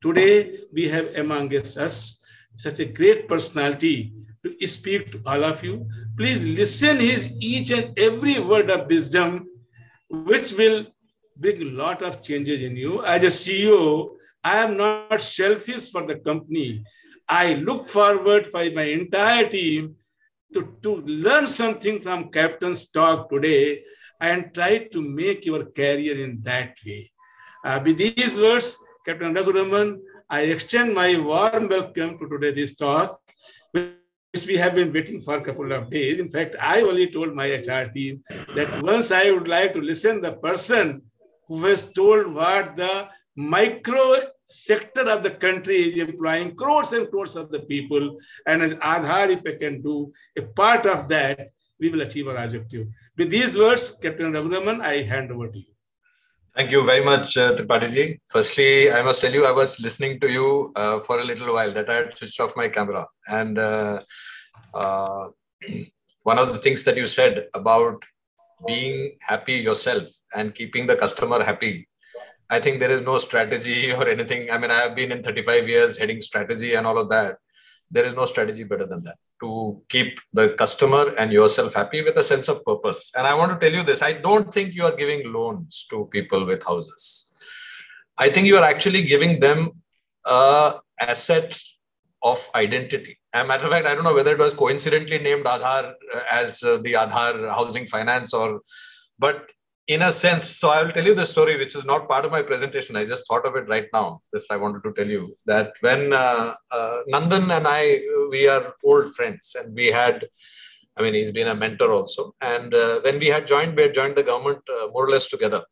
Today, we have amongst us such a great personality to speak to all of you. Please listen his each and every word of wisdom, which will bring a lot of changes in you. As a CEO, I am not selfish for the company. I look forward for my entire team to learn something from Captain's talk today and try to make your career in that way. With these words, Captain Raghu Raman, I extend my warm welcome to today's talk, which we have been waiting for a couple of days. In fact, I only told my HR team that once I would like to listen the person who has told what the micro sector of the country is employing crores and crores of the people. And as Aadhar, if I can do a part of that, we will achieve our objective. With these words, Captain Raghu Raman, I hand over to you. Thank you very much, Tripathi ji. Firstly, I must tell you, I was listening to you for a little while that I had switched off my camera. And one of the things that you said about being happy yourself and keeping the customer happy, I think there is no strategy or anything. I mean, I have been in 35 years heading strategy and all of that. There is no strategy better than that to keep the customer and yourself happy with a sense of purpose. And I want to tell you this, I don't think you are giving loans to people with houses. I think you are actually giving them an asset of identity. As a matter of fact, I don't know whether it was coincidentally named Aadhar as the Aadhar Housing Finance but in a sense, so I will tell you the story, which is not part of my presentation. I just thought of it right now. This I wanted to tell you that when Nandan and I, we are old friends, and we had, I mean, he's been a mentor also. And when we had joined the government more or less together.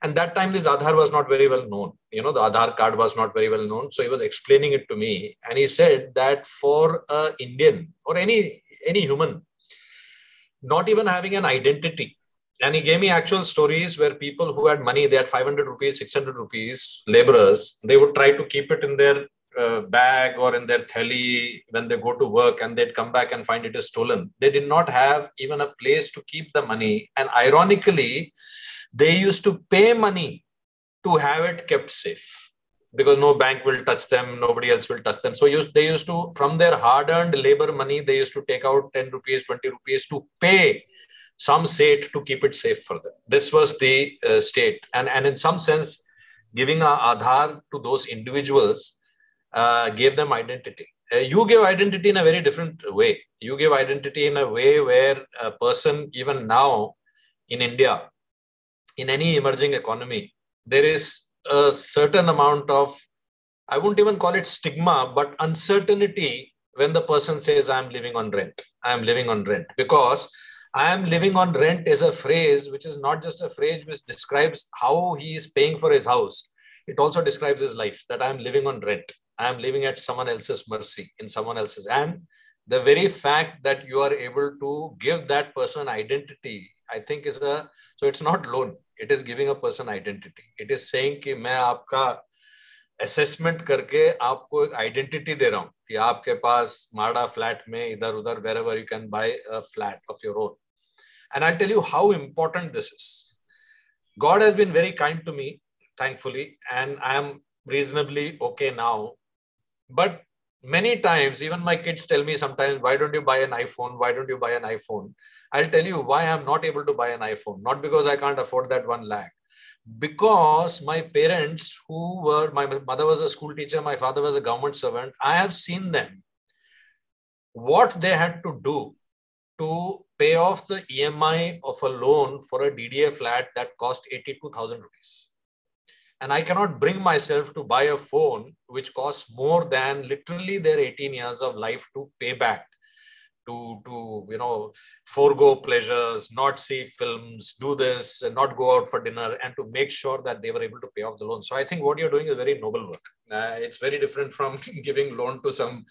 And that time, this Aadhar was not very well known. You know, the Aadhar card was not very well known. So he was explaining it to me. And he said that for an Indian or any human, not even having an identity. And he gave me actual stories where people who had money, they had 500 rupees, 600 rupees, laborers, they would try to keep it in their bag or in their thali when they go to work, and they'd come back and find it is stolen. They did not have even a place to keep the money. And ironically, they used to pay money to have it kept safe because no bank will touch them, nobody else will touch them. So they used to, from their hard-earned labor money, they used to take out 10 rupees, 20 rupees to pay some state to keep it safe for them. This was the state. And in some sense, giving a Aadhar to those individuals gave them identity. You give identity in a very different way. You give identity in a way where a person, even now in India, in any emerging economy, there is a certain amount of, I wouldn't even call it stigma, but uncertainty when the person says, I'm living on rent. I'm living on rent. Because I am living on rent is a phrase which is not just a phrase which describes how he is paying for his house. It also describes his life, that I am living on rent. I am living at someone else's mercy, in someone else's. And the very fact that you are able to give that person identity, I think is so it's not loan. It is giving a person identity. It is saying कि मैं आपका assessment करके आपको एक identity दे रहा हूँ कि आपके पास माड़ा flat में इधर उधर wherever you can buy a flat of your own. And I'll tell you how important this is. God has been very kind to me, thankfully, and I am reasonably okay now. But many times, even my kids tell me sometimes, why don't you buy an iPhone? Why don't you buy an iPhone? I'll tell you why I'm not able to buy an iPhone. Not because I can't afford that 1 lakh. Because my parents, my mother was a school teacher, my father was a government servant, I have seen them, what they had to do to pay off the EMI of a loan for a DDA flat that cost 82,000 rupees. And I cannot bring myself to buy a phone which costs more than literally their 18 years of life to pay back, to forego pleasures, not see films, do this, and not go out for dinner, and to make sure that they were able to pay off the loan. So I think what you're doing is very noble work. It's very different from giving loan to some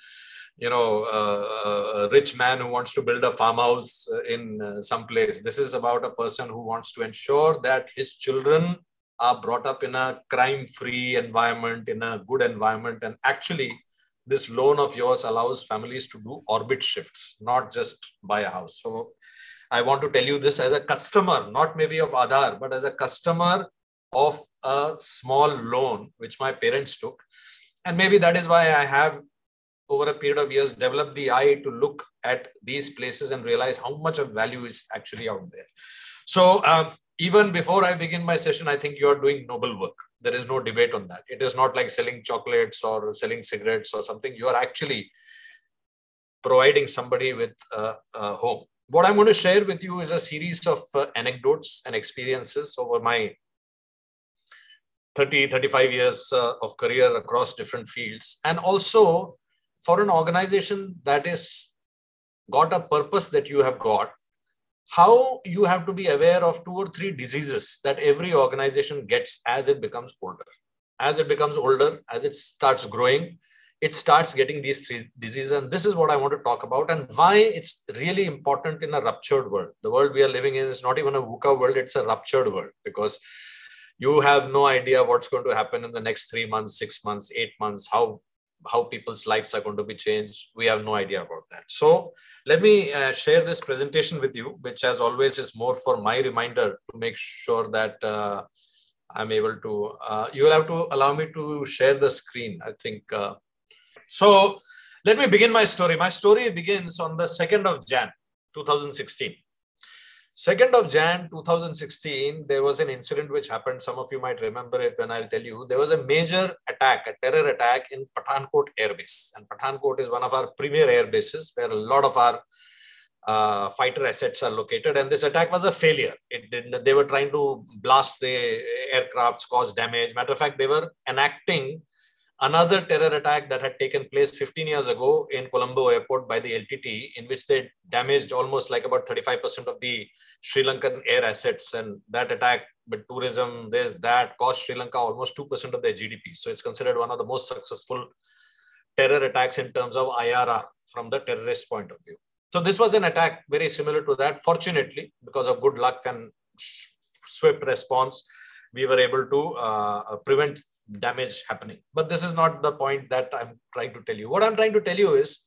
a rich man who wants to build a farmhouse in some place. This is about a person who wants to ensure that his children are brought up in a crime-free environment, in a good environment. And actually, this loan of yours allows families to do orbit shifts, not just buy a house. So I want to tell you this as a customer, not maybe of Aadhar, but as a customer of a small loan, which my parents took. And maybe that is why I have, over a period of years, developed the eye to look at these places and realize how much of value is actually out there. So even before I begin my session, I think you are doing noble work. There is no debate on that. It is not like selling chocolates or selling cigarettes or something. You are actually providing somebody with a home. What I'm going to share with you is a series of anecdotes and experiences over my 35 years of career across different fields. And also for an organization that is got a purpose that you have got, how you have to be aware of 2 or 3 diseases that every organization gets as it becomes older. As it becomes older, as it starts growing, it starts getting these 3 diseases. And this is what I want to talk about and why it's really important in a ruptured world. The world we are living in is not even a VUCA world, it's a ruptured world, because you have no idea what's going to happen in the next 3 months, 6 months, 8 months, how people's lives are going to be changed. We have no idea about that. So let me share this presentation with you, which as always is more for my reminder to make sure that I'm able to, you will have to allow me to share the screen, I think. So let me begin my story. My story begins on the 2nd of Jan, 2016. 2nd of Jan 2016, there was an incident which happened. Some of you might remember it when I'll tell you. There was a major attack, a terror attack in Pathankot Air Base. And Pathankot is one of our premier air bases where a lot of our fighter assets are located. And this attack was a failure. They were trying to blast the aircrafts, cause damage. Matter of fact, they were enacting another terror attack that had taken place 15 years ago in Colombo airport by the LTT, in which they damaged almost like about 35% of the Sri Lankan air assets. And that attack with tourism, there's that, cost Sri Lanka almost 2% of their GDP. So it's considered one of the most successful terror attacks in terms of IRR from the terrorist point of view. So this was an attack very similar to that. Fortunately, because of good luck and swift response, we were able to prevent damage happening. But this is not the point that I'm trying to tell you. What I'm trying to tell you is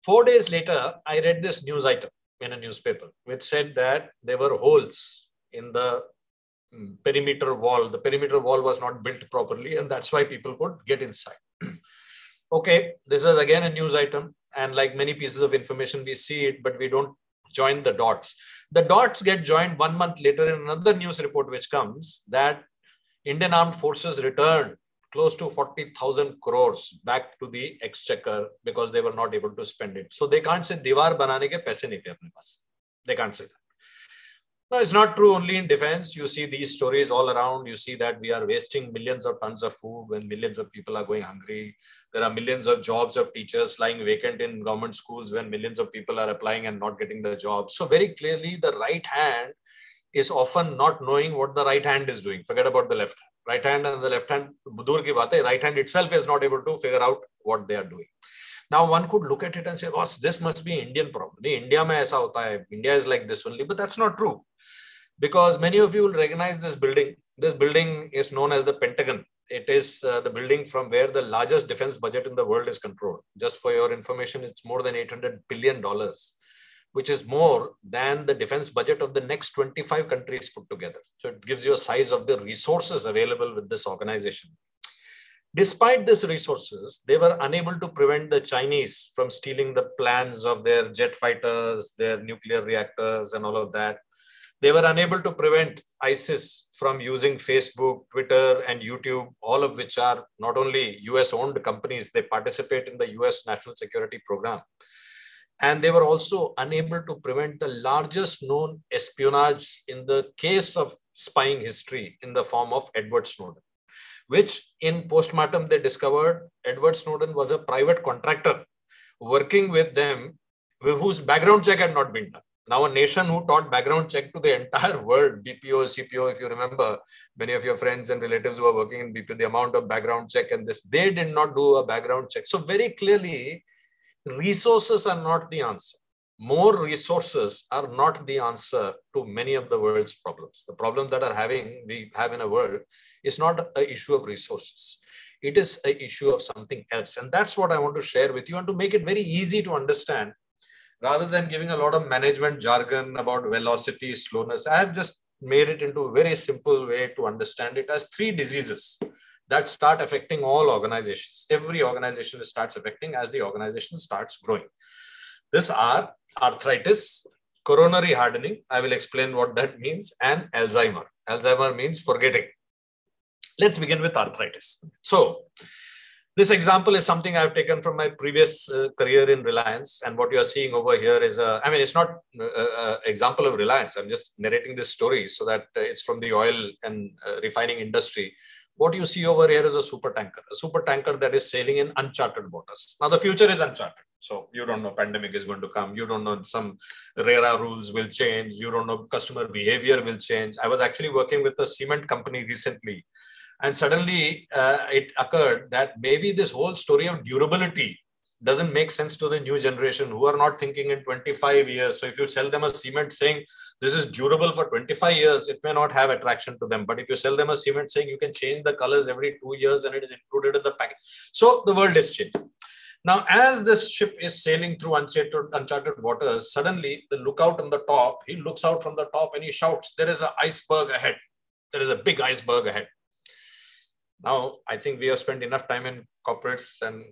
4 days later, I read this news item in a newspaper, which said that there were holes in the perimeter wall. The perimeter wall was not built properly, and that's why people could get inside. Okay, this is again a news item. And like many pieces of information, we see it, but we don't join the dots. The dots get joined 1 month later in another news report, which comes that Indian Armed Forces returned close to 40,000 crores back to the exchequer because they were not able to spend it. So they can't say Diwar banane ke paise nahi the apne paas. They can't say that. No, it's not true only in defense. You see these stories all around. You see that we are wasting millions of tons of food when millions of people are going hungry. There are millions of jobs of teachers lying vacant in government schools when millions of people are applying and not getting the jobs. So very clearly, the right hand is often not knowing what the right hand is doing. Forget about the left hand. Right hand and the left hand, dur ki baat hai, right hand itself is not able to figure out what they are doing. Now one could look at it and say, boss, this must be an Indian problem. India mein aisa hota hai. India is like this only, but that's not true. Because many of you will recognize this building. This building is known as the Pentagon. It is the building from where the largest defense budget in the world is controlled. Just for your information, it's more than $800 billion, which is more than the defense budget of the next 25 countries put together. So it gives you a size of the resources available with this organization. Despite these resources, they were unable to prevent the Chinese from stealing the plans of their jet fighters, their nuclear reactors, and all of that. They were unable to prevent ISIS from using Facebook, Twitter, and YouTube, all of which are not only US-owned companies, they participate in the US national security program. And they were also unable to prevent the largest known espionage in the case of spying history in the form of Edward Snowden, which in postmortem they discovered Edward Snowden was a private contractor working with them whose background check had not been done. Now, a nation who taught background check to the entire world, BPO, CPO, if you remember, many of your friends and relatives who are working in BPO, the amount of background check and this, they did not do a background check. So very clearly, resources are not the answer. More resources are not the answer to many of the world's problems. The problems that we have in a world is not an issue of resources. It is an issue of something else. And that's what I want to share with you and to make it very easy to understand. Rather than giving a lot of management jargon about velocity, slowness, I have just made it into a very simple way to understand it as 3 diseases that start affecting all organizations. Every organization starts affecting as the organization starts growing. These are arthritis, coronary hardening, I will explain what that means, and Alzheimer. Alzheimer means forgetting. Let's begin with arthritis. So, this example is something I've taken from my previous career in Reliance. And what you're seeing over here is, it's not an example of Reliance. I'm just narrating this story so that it's from the oil and refining industry. What you see over here is a super tanker that is sailing in uncharted waters. Now, the future is uncharted. So you don't know pandemic is going to come. You don't know some RERA rules will change. You don't know customer behavior will change. I was actually working with a cement company recently. And suddenly it occurred that maybe this whole story of durability doesn't make sense to the new generation who are not thinking in 25 years. So if you sell them a cement saying this is durable for 25 years, it may not have attraction to them. But if you sell them a cement saying you can change the colors every 2 years and it is included in the package. So the world is changing. Now, as this ship is sailing through uncharted waters, suddenly the lookout on the top, he looks out from the top and he shouts, there is an iceberg ahead. There is a big iceberg ahead. Now, I think we have spent enough time in corporates, and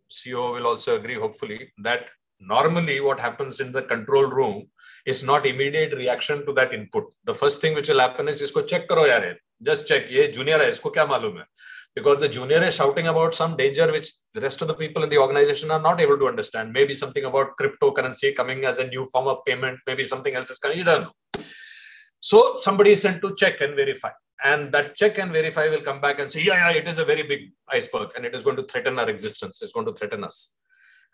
CEO will also agree, hopefully, that normally what happens in the control room is not immediate reaction to that input. The first thing which will happen is, isko check karo yaar, just check, ye junior hai, isko kya malum hai? Because the junior is shouting about some danger which the rest of the people in the organization are not able to understand. Maybe something about cryptocurrency coming as a new form of payment, maybe something else is coming, you don't know. So somebody is sent to check and verify. And that check and verify will come back and say, yeah, it is a very big iceberg and it is going to threaten our existence. It's going to threaten us.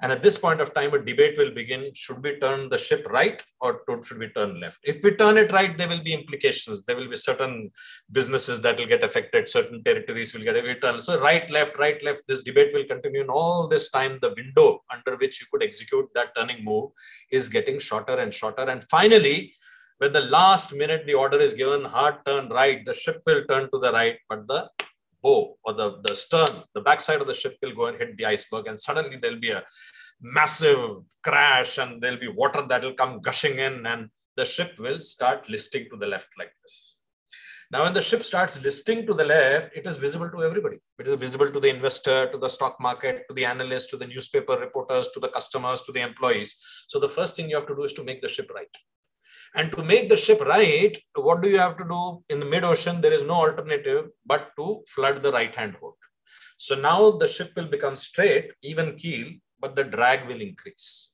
And at this point of time, a debate will begin. Should we turn the ship right or should we turn left? If we turn it right, there will be implications. There will be certain businesses that will get affected. Certain territories will get affected. So right, left, this debate will continue. And all this time, the window under which you could execute that turning move is getting shorter and shorter. And finally, when the last minute the order is given, hard turn right, the ship will turn to the right, but the bow or the stern, the backside of the ship will go and hit the iceberg. And suddenly there'll be a massive crash and there'll be water that will come gushing in and the ship will start listing to the left like this. Now, when the ship starts listing to the left, it is visible to everybody. It is visible to the investor, to the stock market, to the analyst, to the newspaper reporters, to the customers, to the employees. So the first thing you have to do is to make the ship right. And to make the ship right, what do you have to do? In the mid-ocean, there is no alternative but to flood the right-hand hold. So now the ship will become straight, even keel, but the drag will increase.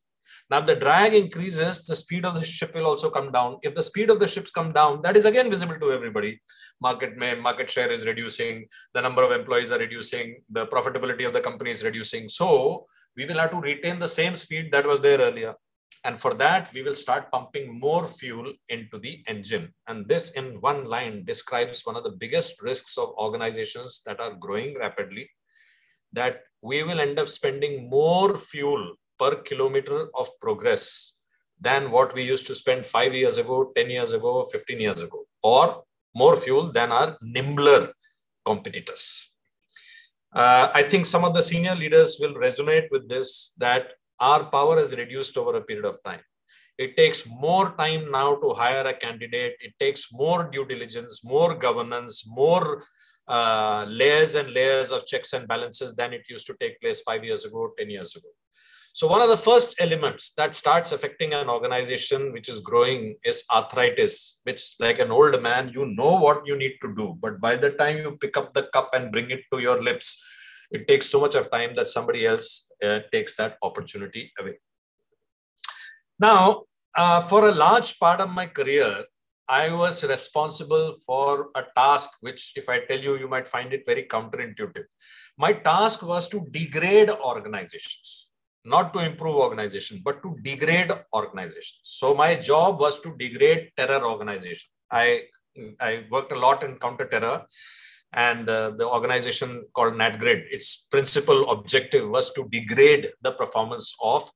Now, if the drag increases, the speed of the ship will also come down. If the speed of the ships come down, that is again visible to everybody. Market share is reducing, the number of employees are reducing, the profitability of the company is reducing. So we will have to retain the same speed that was there earlier. And for that, we will start pumping more fuel into the engine. And this in one line describes one of the biggest risks of organizations that are growing rapidly, that we will end up spending more fuel per kilometer of progress than what we used to spend 5 years ago, 10 years ago, 15 years ago, or more fuel than our nimbler competitors. I think some of the senior leaders will resonate with this, that our power is reduced over a period of time. It takes more time now to hire a candidate. It takes more due diligence, more governance, more layers and layers of checks and balances than it used to take place 5 years ago, 10 years ago. So one of the first elements that starts affecting an organization which is growing is arthritis, which, like an old man, you know what you need to do. But by the time you pick up the cup and bring it to your lips, it takes so much of time that somebody else takes that opportunity away. Now, for a large part of my career, I was responsible for a task which, if I tell you, you might find it very counterintuitive. My task was to degrade organizations, not to improve organization, but to degrade organizations. So my job was to degrade terror organization. I worked a lot in counter-terror. And the organization called NATGRID, its principal objective was to degrade the performance of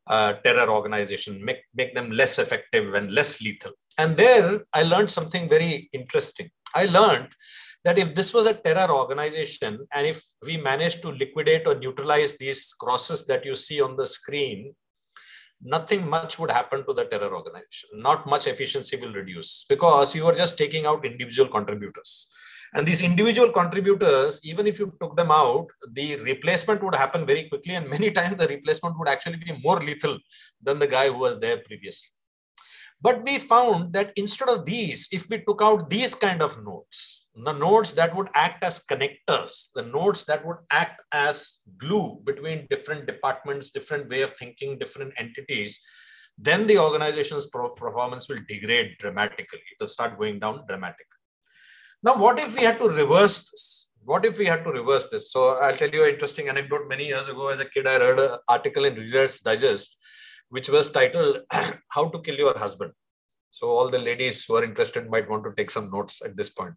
terror organization, make them less effective and less lethal. And there I learned something very interesting. I learned that if this was a terror organization and if we managed to liquidate or neutralize these crosses that you see on the screen, nothing much would happen to the terror organization. Not much efficiency will reduce because you are just taking out individual contributors. And these individual contributors, even if you took them out, the replacement would happen very quickly. And many times the replacement would actually be more lethal than the guy who was there previously. But we found that instead of these, if we took out these kind of nodes, the nodes that would act as connectors, the nodes that would act as glue between different departments, different way of thinking, different entities, then the organization's performance will degrade dramatically. It will start going down dramatically. Now, what if we had to reverse this? What if we had to reverse this? So I'll tell you an interesting anecdote. Many years ago, as a kid, I read an article in Reader's Digest, which was titled, How to Kill Your Husband. So all the ladies who are interested might want to take some notes at this point.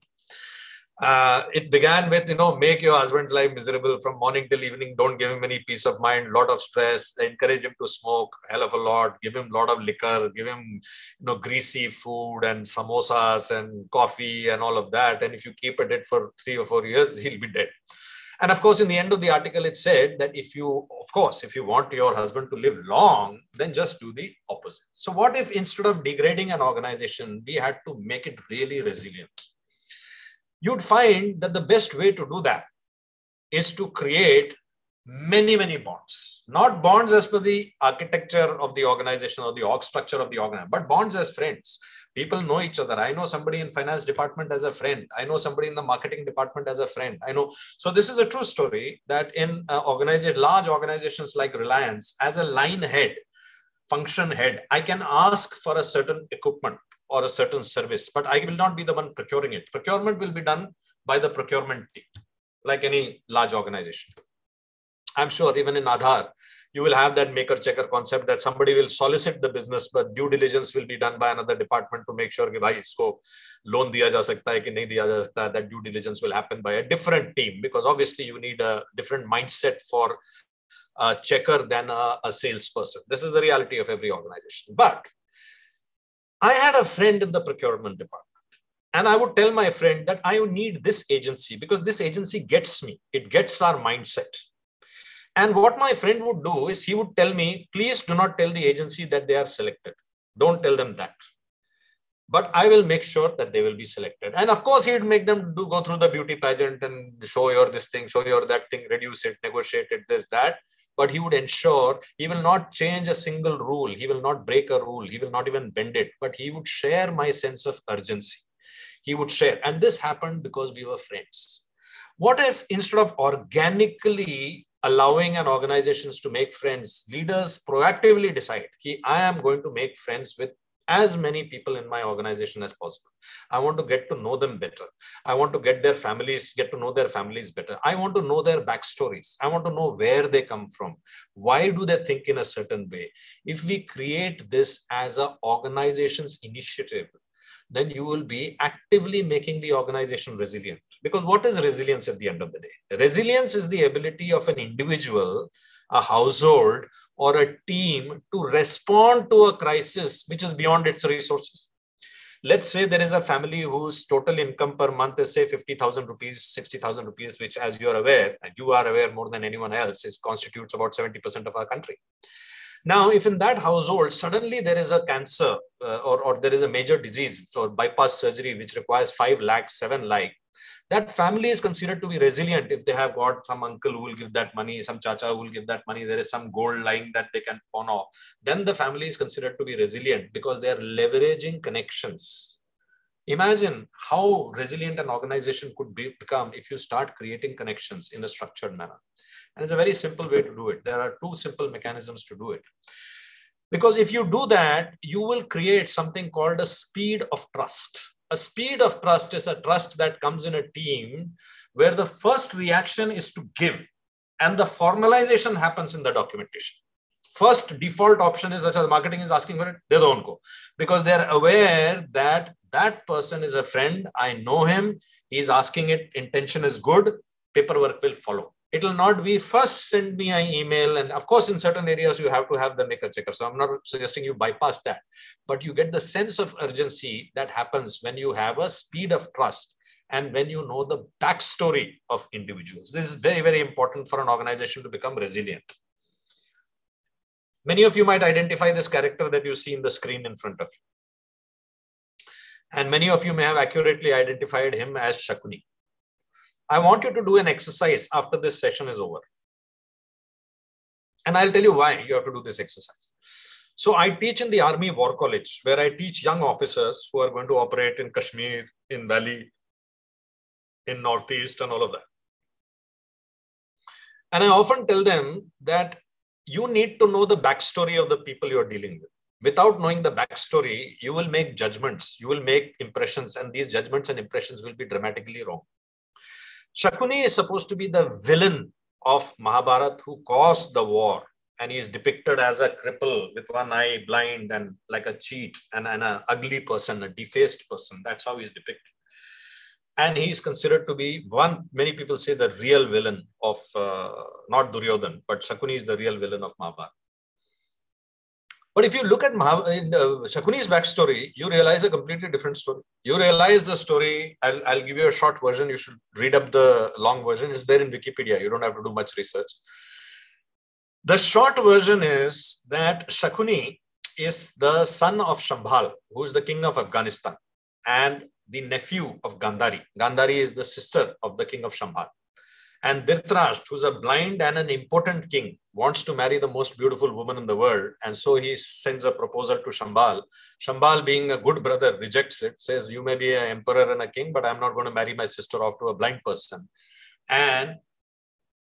It began with, make your husband's life miserable from morning till evening. Don't give him any peace of mind, lot of stress, encourage him to smoke hell of a lot, give him a lot of liquor, give him, greasy food and samosas and coffee and all of that. And if you keep at it for 3 or 4 years, he'll be dead. And of course, in the end of the article, it said that if you want your husband to live long, then just do the opposite. So what if instead of degrading an organization, we had to make it really resilient? You'd find that the best way to do that is to create many, many bonds. Not bonds as per the architecture of the organization or the org structure of the organization, but bonds as friends. People know each other. I know somebody in finance department as a friend. I know somebody in the marketing department as a friend. So this is a true story that in large organizations like Reliance, as a line head, function head, I can ask for a certain equipment or a certain service, but I will not be the one procuring it. Procurement will be done by the procurement team, like any large organization. I'm sure even in Aadhar, you will have that maker-checker concept that somebody will solicit the business, but due diligence will be done by another department to make sure that isko loan diya ja sakta hai ki nahi diya ja sakta. That due diligence will happen by a different team, because obviously you need a different mindset for a checker than a salesperson. This is the reality of every organization. But I had a friend in the procurement department, and I would tell my friend that I need this agency because this agency gets me. It gets our mindset. And what my friend would do is he would tell me, please do not tell the agency that they are selected. Don't tell them that. But I will make sure that they will be selected. And of course, he would make them go through the beauty pageant and show your this thing, show your that thing, reduce it, negotiate it, this, that. But he would ensure he will not change a single rule. He will not break a rule. He will not even bend it. But he would share my sense of urgency. He would share. And this happened because we were friends. What if instead of organically allowing an organizations to make friends, leaders proactively decide, I am going to make friends with as many people in my organization as possible. I want to get to know them better. I want to get to know their families better. I want to know their backstories. I want to know where they come from. Why do they think in a certain way? If we create this as an organization's initiative, then you will be actively making the organization resilient. Because what is resilience at the end of the day? Resilience is the ability of an individual, a household, or a team to respond to a crisis which is beyond its resources. Let's say there is a family whose total income per month is say 50,000 rupees, 60,000 rupees, which as you are aware, and you are aware more than anyone else, constitutes about 70% of our country. Now, if in that household, suddenly there is a cancer or there is a major disease or bypass surgery, which requires 5 lakhs, 7 lakh, that family is considered to be resilient if they have got some uncle who will give that money, some chacha who will give that money, there is some gold lying that they can pawn off. Then the family is considered to be resilient because they are leveraging connections. Imagine how resilient an organization could become if you start creating connections in a structured manner. And it's a very simple way to do it. There are 2 simple mechanisms to do it. Because if you do that, you will create something called a speed of trust. A speed of trust is a trust that comes in a team where the first reaction is to give and the formalization happens in the documentation. First default option is such as marketing is asking for it, they don't go. Because they're aware that that person is a friend, I know him, he's asking it, intention is good, paperwork will follow. It will not be first send me an email. And of course, in certain areas, you have to have the maker checker. So I'm not suggesting you bypass that, but you get the sense of urgency that happens when you have a speed of trust and when you know the backstory of individuals. This is very, very important for an organization to become resilient. Many of you might identify this character that you see in the screen in front of you. And many of you may have accurately identified him as Shakuni. I want you to do an exercise after this session is over. And I'll tell you why you have to do this exercise. So I teach in the Army War College, where I teach young officers who are going to operate in Kashmir, in Valley, in Northeast, and all of that. And I often tell them that you need to know the backstory of the people you're dealing with. Without knowing the backstory, you will make judgments, you will make impressions, and these judgments and impressions will be dramatically wrong. Shakuni is supposed to be the villain of Mahabharata who caused the war. And he is depicted as a cripple with one eye, blind, and like a cheat, and an ugly person, a defaced person. That's how he is depicted. And he is considered to be many people say the real villain of, not Duryodhan, but Shakuni is the real villain of Mahabharata. But if you look at Shakuni's backstory, you realize a completely different story. You realize the story, I'll give you a short version. You should read up the long version. It's there in Wikipedia. You don't have to do much research. The short version is that Shakuni is the son of Shambhal, who is the king of Afghanistan, and the nephew of Gandhari. Gandhari is the sister of the king of Shambhal. And Dhritarashtra, who's a blind and an important king, wants to marry the most beautiful woman in the world. And so he sends a proposal to Shambhal. Shambhal, being a good brother, rejects it, says, you may be an emperor and a king, but I'm not going to marry my sister off to a blind person. And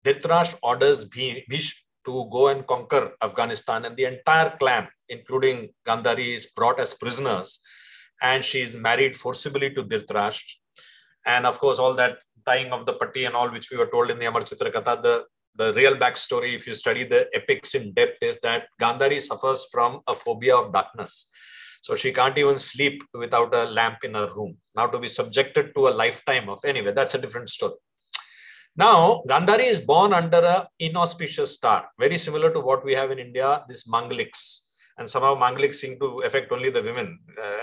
Dhritarashtra orders Bhishma to go and conquer Afghanistan, and the entire clan, including Gandhari, is brought as prisoners, and she is married forcibly to Dhritarashtra. And of course, all that tying of the patti and all, which we were told in the Amar Chitra Katha, the real backstory, if you study the epics in depth, is that Gandhari suffers from a phobia of darkness. So she can't even sleep without a lamp in her room. Now, to be subjected to a lifetime of, anyway, that's a different story. Now, Gandhari is born under an inauspicious star, very similar to what we have in India, this Mangaliks. And somehow Mangaliks seem to affect only the women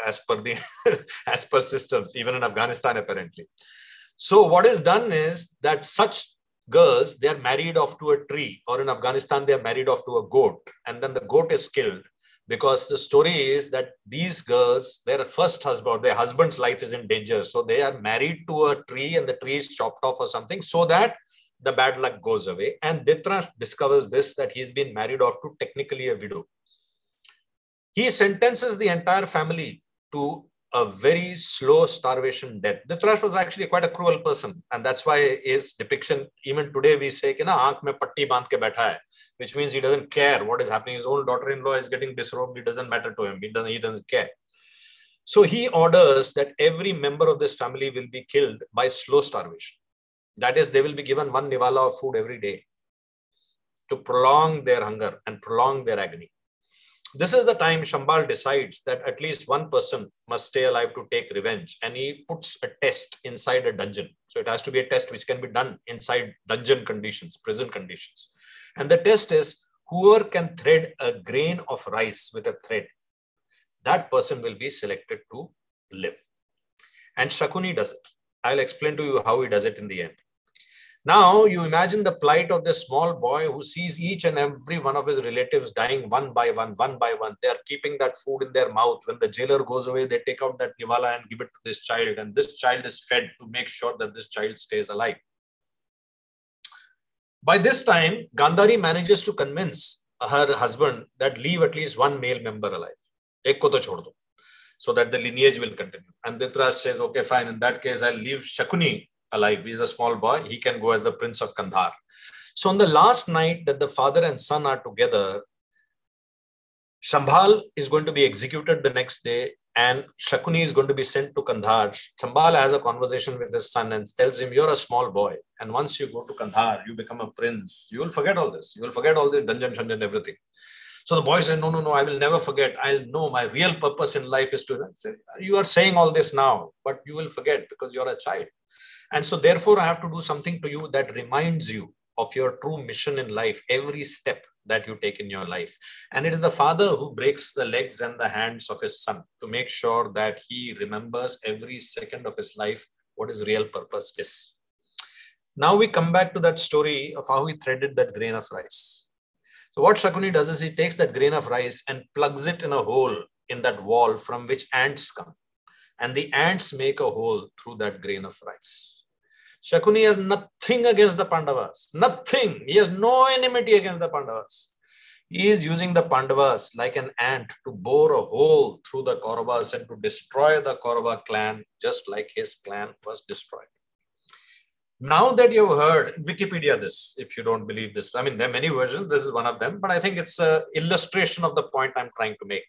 as per systems, even in Afghanistan, apparently. So what is done is that such girls, they are married off to a tree, or in Afghanistan, they are married off to a goat. And then the goat is killed, because the story is that these girls, their first husband, their husband's life is in danger. So they are married to a tree, and the tree is chopped off or something, so that the bad luck goes away. And Dhritarashtra discovers this, that he's been married off to technically a widow. He sentences the entire family to a very slow starvation death. Dhritarashtra was actually quite a cruel person. And that's why his depiction, even today we say, aankh mein patti bandh ke baitha hai, which means he doesn't care what is happening. His own daughter-in-law is getting disrobed. It doesn't matter to him. He doesn't care. So he orders that every member of this family will be killed by slow starvation. That is, they will be given one nivala of food every day to prolong their hunger and prolong their agony. This is the time Shambhal decides that at least one person must stay alive to take revenge. And he puts a test inside a dungeon. So it has to be a test which can be done inside dungeon conditions, prison conditions. And the test is, whoever can thread a grain of rice with a thread, that person will be selected to live. And Shakuni does it. I'll explain to you how he does it in the end. Now, you imagine the plight of this small boy who sees each and every one of his relatives dying one by one, one by one. They are keeping that food in their mouth. When the jailer goes away, they take out that nivala and give it to this child. And this child is fed to make sure that this child stays alive. By this time, Gandhari manages to convince her husband that leave at least one male member alive. Ek ko to chhod do, so that the lineage will continue. And Dhritarashtra says, okay, fine. In that case, I'll leave Shakuni alive. He's a small boy. He can go as the prince of Kandhar. So on the last night that the father and son are together, Shambhal is going to be executed the next day, and Shakuni is going to be sent to Kandhar. Shambhal has a conversation with his son and tells him, you're a small boy. And once you go to Kandhar, you become a prince. You will forget all this. You will forget all the dungeon and everything. So the boy said, no, I will never forget. I'll know my real purpose in life is to say, you are saying all this now, but you will forget because you're a child. And so therefore, I have to do something to you that reminds you of your true mission in life, every step that you take in your life. And it is the father who breaks the legs and the hands of his son to make sure that he remembers every second of his life what his real purpose is. Now we come back to that story of how he threaded that grain of rice. So what Shakuni does is he takes that grain of rice and plugs it in a hole in that wall from which ants come. And the ants make a hole through that grain of rice. Shakuni has nothing against the Pandavas. Nothing. He has no enmity against the Pandavas. He is using the Pandavas like an ant to bore a hole through the Kauravas and to destroy the Kaurava clan, just like his clan was destroyed. Now that you've heard, Wikipedia this, if you don't believe this, I mean, there are many versions, this is one of them, but I think it's an illustration of the point I'm trying to make.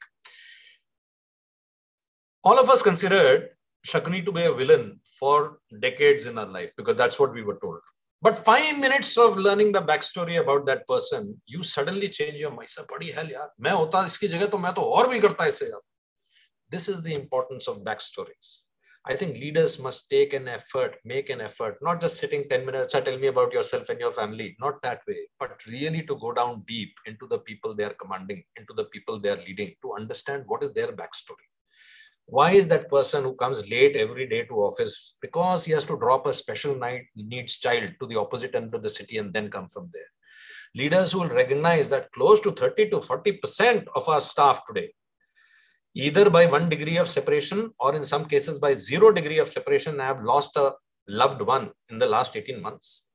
All of us considered Shakuni to be a villain for decades in our life, because that's what we were told. But 5 minutes of learning the backstory about that person, you suddenly change your mind. Badi hell, yaar. Main hota iski jagah to main to aur bhi karta isse yaar. This is the importance of backstories. I think leaders must take an effort, make an effort, not just sitting 10 minutes, tell me about yourself and your family, not that way, but really to go down deep into the people they are commanding, into the people they are leading, to understand what is their backstory. Why is that person who comes late every day to office? Because he has to drop a special needs child to the opposite end of the city and then come from there. Leaders who will recognize that close to 30 to 40% of our staff today, either by 1 degree of separation or in some cases by 0 degree of separation, have lost a loved one in the last 18 months.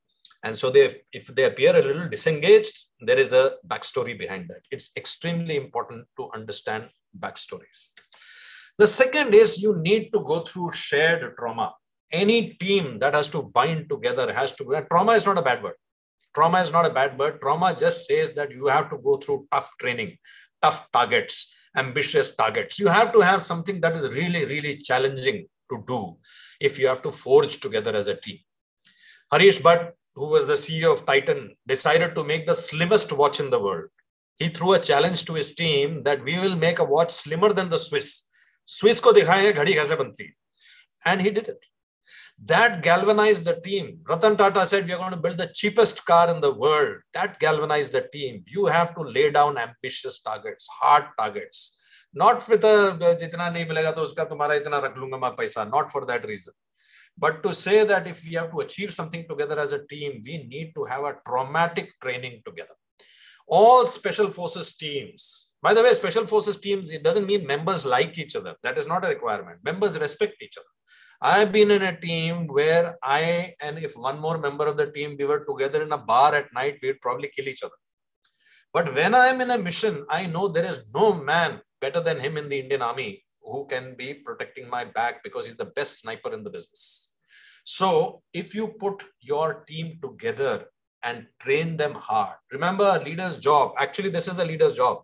And so if they appear a little disengaged, there is a backstory behind that. It's extremely important to understand backstories. The second is you need to go through shared trauma. Any team that has to bind together has to, trauma is not a bad word. Trauma is not a bad word. Trauma just says that you have to go through tough training, tough targets, ambitious targets. You have to have something that is really, really challenging to do if you have to forge together as a team. Harish Bhatt, who was the CEO of Titan, decided to make the slimmest watch in the world. He threw a challenge to his team that we will make a watch slimmer than the Swiss. Swiss ko dikhayenge ghadi kaise banti. And he did it. That galvanized the team. Ratan Tata said, we are going to build the cheapest car in the world. That galvanized the team. You have to lay down ambitious targets, hard targets. Not with a, jitna nahi milega to uska tumhara itna rakh lunga main paisa. Not for that reason. But to say that if we have to achieve something together as a team, we need to have a traumatic training together. All special forces teams, by the way, special forces teams, it doesn't mean members like each other. That is not a requirement. Members respect each other. I've been in a team where and if one more member of the team, we were together in a bar at night, we'd probably kill each other. But when I'm in a mission, I know there is no man better than him in the Indian Army who can be protecting my back because he's the best sniper in the business. So if you put your team together and train them hard. Remember, a leader's job, actually this is a leader's job.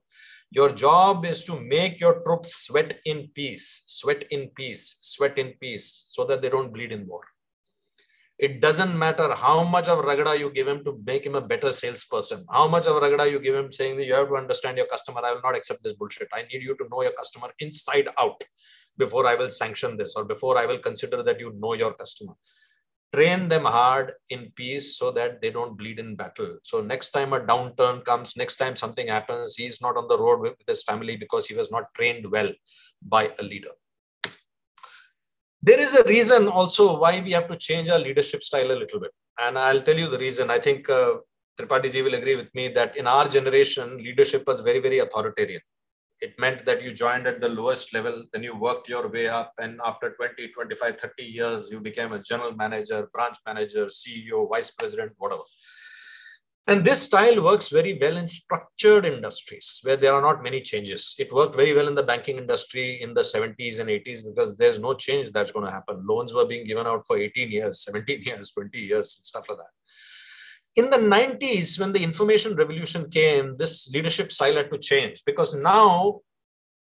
Your job is to make your troops sweat in peace, sweat in peace, sweat in peace, so that they don't bleed in war. It doesn't matter how much of ragada you give him to make him a better salesperson, how much of ragada you give him saying that you have to understand your customer. I will not accept this bullshit. I need you to know your customer inside out before I will sanction this or before I will consider that you know your customer. Train them hard in peace so that they don't bleed in battle. So next time a downturn comes, next time something happens, he's not on the road with his family because he was not trained well by a leader. There is a reason also why we have to change our leadership style a little bit. And I'll tell you the reason. I think Tripathi ji will agree with me that in our generation, leadership was very, very authoritarian. It meant that you joined at the lowest level, then you worked your way up, and after 20, 25, 30 years, you became a general manager, branch manager, CEO, vice president, whatever. And this style works very well in structured industries where there are not many changes. It worked very well in the banking industry in the 70s and 80s because there's no change that's going to happen. Loans were being given out for 18 years, 17 years, 20 years, and stuff like that. In the 90s, when the information revolution came, this leadership style had to change because now,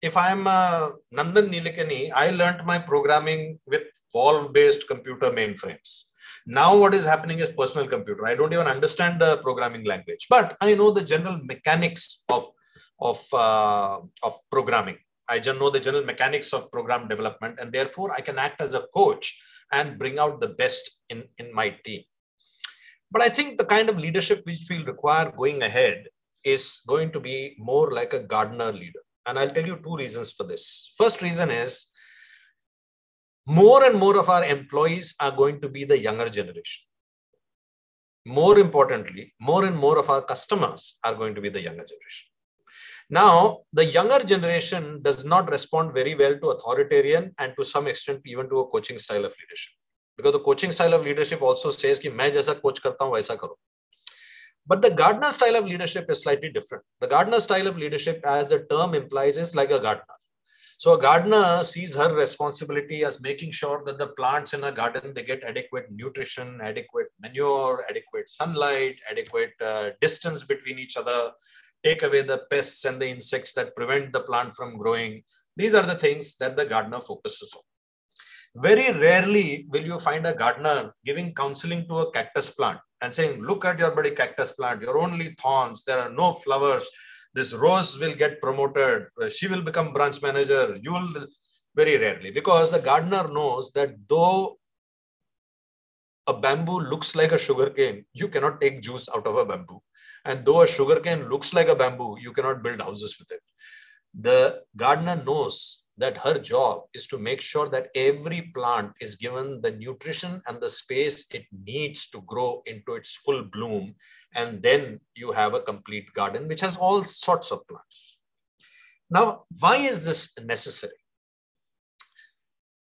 if I'm Nandan Nilekani, I learned my programming with Valve-based computer mainframes. Now what is happening is personal computer. I don't even understand the programming language, but I know the general mechanics of programming. I just know the general mechanics of program development, and therefore I can act as a coach and bring out the best in my team. But I think the kind of leadership which we'll require going ahead is going to be more like a gardener leader. And I'll tell you two reasons for this. First reason is more and more of our employees are going to be the younger generation. More importantly, more and more of our customers are going to be the younger generation. Now, the younger generation does not respond very well to authoritarian and to some extent even to a coaching style of leadership. because the coaching style of leadership also says कि मैं जैसा coach करता हूँ वैसा करो. But the gardener style of leadership is slightly different. The gardener style of leadership, as the term implies, is like a gardener. So a gardener sees her responsibility as making sure that the plants in a garden, they get adequate nutrition, adequate manure, adequate sunlight, adequate distance between each other, take away the pests and the insects that prevent the plant from growing. These are the things that the gardener focuses on. Very rarely will you find a gardener giving counseling to a cactus plant and saying, look at your buddy cactus plant, you're only thorns, there are no flowers, this rose will get promoted, she will become branch manager. You will, very rarely, because the gardener knows that though a bamboo looks like a sugarcane, you cannot take juice out of a bamboo. And though a sugarcane looks like a bamboo, you cannot build houses with it. The gardener knows that her job is to make sure that every plant is given the nutrition and the space it needs to grow into its full bloom. And then you have a complete garden, which has all sorts of plants. Now, why is this necessary?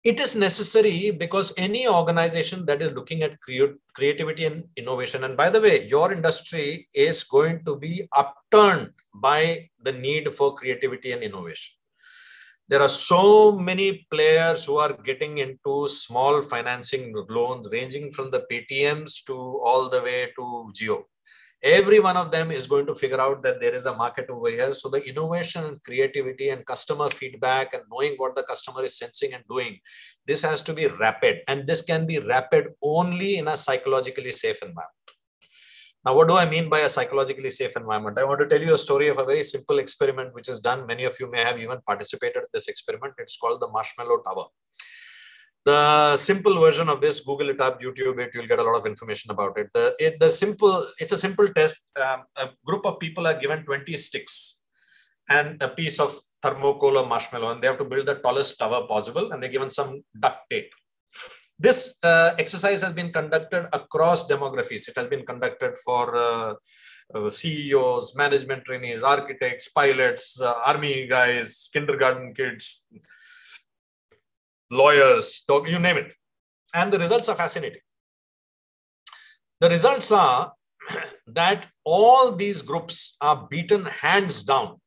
It is necessary because any organization that is looking at creativity and innovation, and by the way, your industry is going to be upturned by the need for creativity and innovation. There are so many players who are getting into small financing loans, ranging from the Paytms to all the way to Jio. Every one of them is going to figure out that there is a market over here. So the innovation and creativity and customer feedback and knowing what the customer is sensing and doing, this has to be rapid. And this can be rapid only in a psychologically safe environment. Now, what do I mean by a psychologically safe environment? I want to tell you a story of a very simple experiment which is done. Many of you may have even participated in this experiment. It's called the Marshmallow Tower. The simple version of this, Google it up, YouTube it, you'll get a lot of information about it. It's a simple test. A group of people are given 20 sticks and a piece of thermocol or marshmallow, and they have to build the tallest tower possible, and they're given some duct tape. This exercise has been conducted across demographics. It has been conducted for CEOs, management trainees, architects, pilots, army guys, kindergarten kids, lawyers, you name it. And the results are fascinating. The results are that all these groups are beaten hands down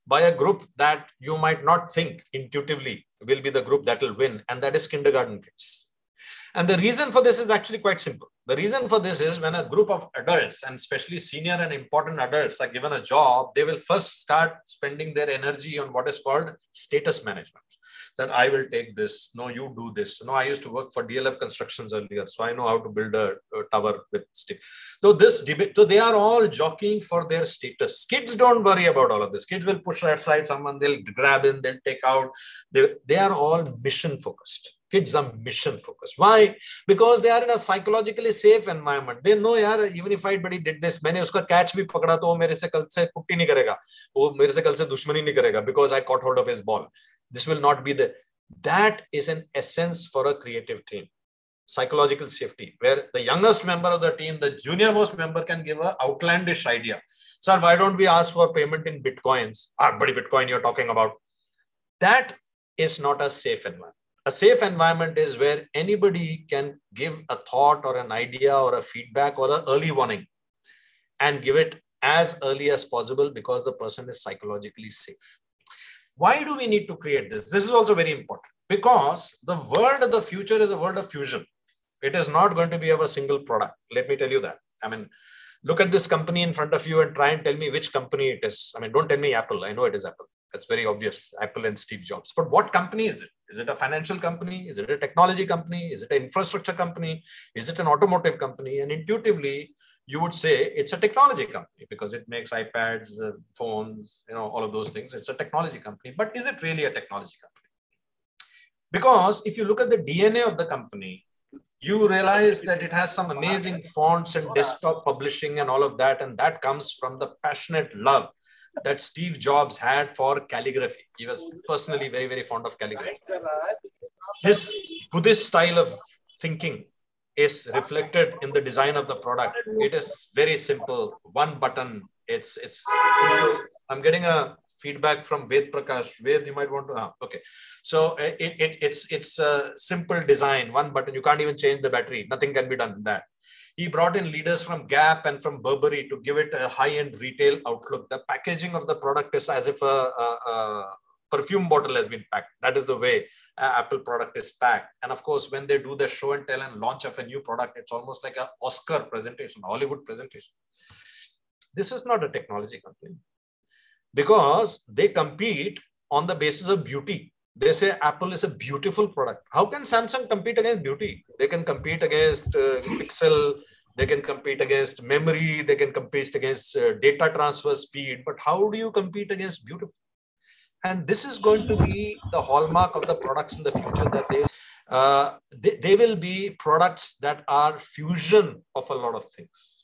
by a group that you might not think intuitively will be the group that will win, and that is kindergarten kids. And the reason for this is actually quite simple. The reason for this is when a group of adults, and especially senior and important adults, are given a job, they will first start spending their energy on what is called status management. That I will take this, no, you do this. No, I used to work for DLF Constructions earlier, so I know how to build a tower with stick. So this debate, so they are all jockeying for their status. Kids don't worry about all of this. Kids will push aside someone, they'll grab in, they'll take out. They are all mission focused. Kids are mission focused. Why? Because they are in a psychologically safe environment. They know, yaar, even if I did this, मैंने उसका catch भी पकड़ा तो वो मेरे से कल से पुट्टी नहीं करेगा, वो मेरे से कल से दुश्मनी नहीं करेगा because I caught hold of his ball. This will not be the. That is an essence for a creative team. Psychological safety, where the youngest member of the team, the junior most member, can give an outlandish idea. Sir, why don't we ask for payment in bitcoins? Badi Bitcoin you're talking about. That is not a safe environment. A safe environment is where anybody can give a thought or an idea or a feedback or an early warning and give it as early as possible because the person is psychologically safe. Why do we need to create this? This is also very important because the world of the future is a world of fusion. It is not going to be of a single product. Let me tell you that. I mean, look at this company in front of you and try and tell me which company it is. I mean, don't tell me Apple. I know it is Apple. That's very obvious. Apple and Steve Jobs. But what company is it? Is it a financial company? Is it a technology company? Is it an infrastructure company? Is it an automotive company? And intuitively, you would say it's a technology company because it makes iPads, phones, all of those things. It's a technology company. But is it really a technology company? Because if you look at the DNA of the company, you realize that it has some amazing fonts and desktop publishing and all of that. And that comes from the passionate love that Steve Jobs had for calligraphy. He was personally very, very fond of calligraphy. His Buddhist style of thinking is reflected in the design of the product. It is very simple. One button. It's simple. I'm getting a feedback from Ved Prakash. Ved, you might want to, okay. So it's a simple design, one button, you can't even change the battery. Nothing can be done in that. He brought in leaders from Gap and from Burberry to give it a high-end retail outlook. The packaging of the product is as if a perfume bottle has been packed. That is the way Apple product is packed. And of course, when they do the show and tell and launch of a new product, it's almost like an Oscar presentation, Hollywood presentation. This is not a technology company because they compete on the basis of beauty. They say Apple is a beautiful product. How can Samsung compete against beauty? They can compete against pixel, they can compete against memory, they can compete against data transfer speed. But how do you compete against beautiful? And this is going to be the hallmark of the products in the future, that they will be products that are fusion of a lot of things.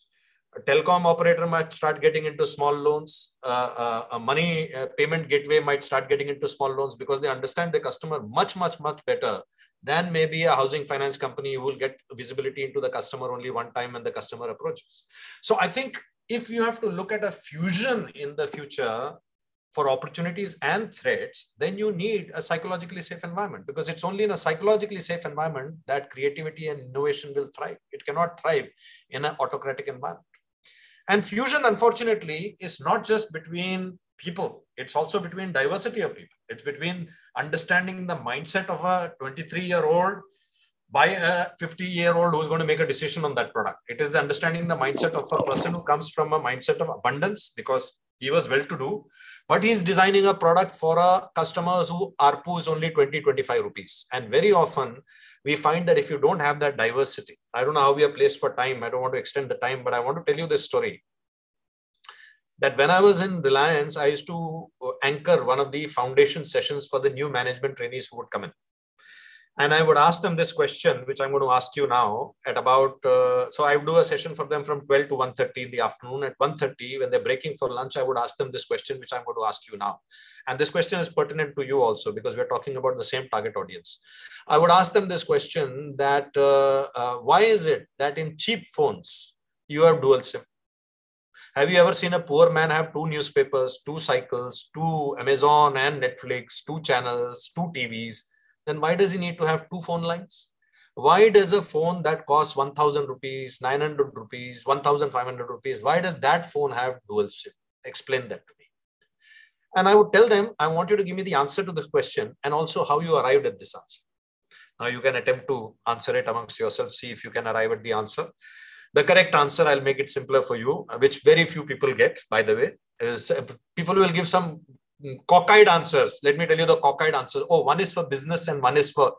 A telecom operator might start getting into small loans. A money payment gateway might start getting into small loans because they understand the customer much, much, much better than maybe a housing finance company who will get visibility into the customer only one time when the customer approaches. So I think if you have to look at a fusion in the future for opportunities and threats, then you need a psychologically safe environment, because it's only in a psychologically safe environment that creativity and innovation will thrive. It cannot thrive in an autocratic environment. And fusion, unfortunately, is not just between people. It's also between diversity of people. It's between understanding the mindset of a 23-year-old by a 50-year-old who's going to make a decision on that product. It is the understanding the mindset of a person who comes from a mindset of abundance because he was well-to-do, but he's designing a product for a customers who ARPU is only 20-25 rupees. And very often, we find that if you don't have that diversity, I don't know how we are placed for time. I don't want to extend the time, but I want to tell you this story. That when I was in Reliance, I used to anchor one of the foundation sessions for the new management trainees who would come in. And I would ask them this question, which I'm going to ask you now at about, so I would do a session for them from 12 to 1:30 in the afternoon. At 1:30, when they're breaking for lunch, I would ask them this question, which I'm going to ask you now. And this question is pertinent to you also, because we're talking about the same target audience. I would ask them this question that, why is it that in cheap phones, you have dual SIM? Have you ever seen a poor man have 2 newspapers, 2 cycles, 2 Amazon and Netflix, 2 channels, 2 TVs? Then why does he need to have 2 phone lines? Why does a phone that costs 1,000 rupees, 900 rupees, 1,500 rupees, why does that phone have dual SIM? Explain that to me. And I would tell them, I want you to give me the answer to this question and also how you arrived at this answer. Now you can attempt to answer it amongst yourself, see if you can arrive at the answer. The correct answer, I'll make it simpler for you, which very few people get, by the way, is people will give some cockeyed answers. Let me tell you the cockeyed answers. Oh, one is for business and one is for,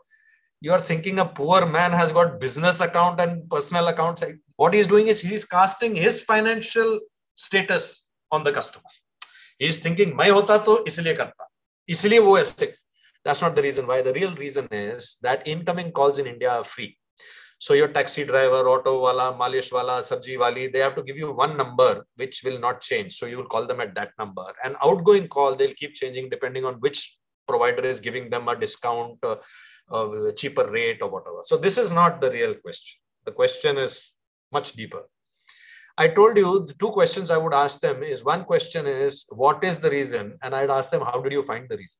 you're thinking a poor man has got business account and personal accounts. What he's doing is he's casting his financial status on the customer. He's thinking, "Main hota to isliye karta." Isliye wo aise. That's not the reason why. The real reason is that incoming calls in India are free. So your taxi driver, auto wala, malish wala, sabji wali, they have to give you one number which will not change. So you will call them at that number. And outgoing call, they'll keep changing depending on which provider is giving them a discount, a cheaper rate or whatever. So this is not the real question. The question is much deeper. I told you the 2 questions I would ask them is, one question is, what is the reason? And I'd ask them, how did you find the reason?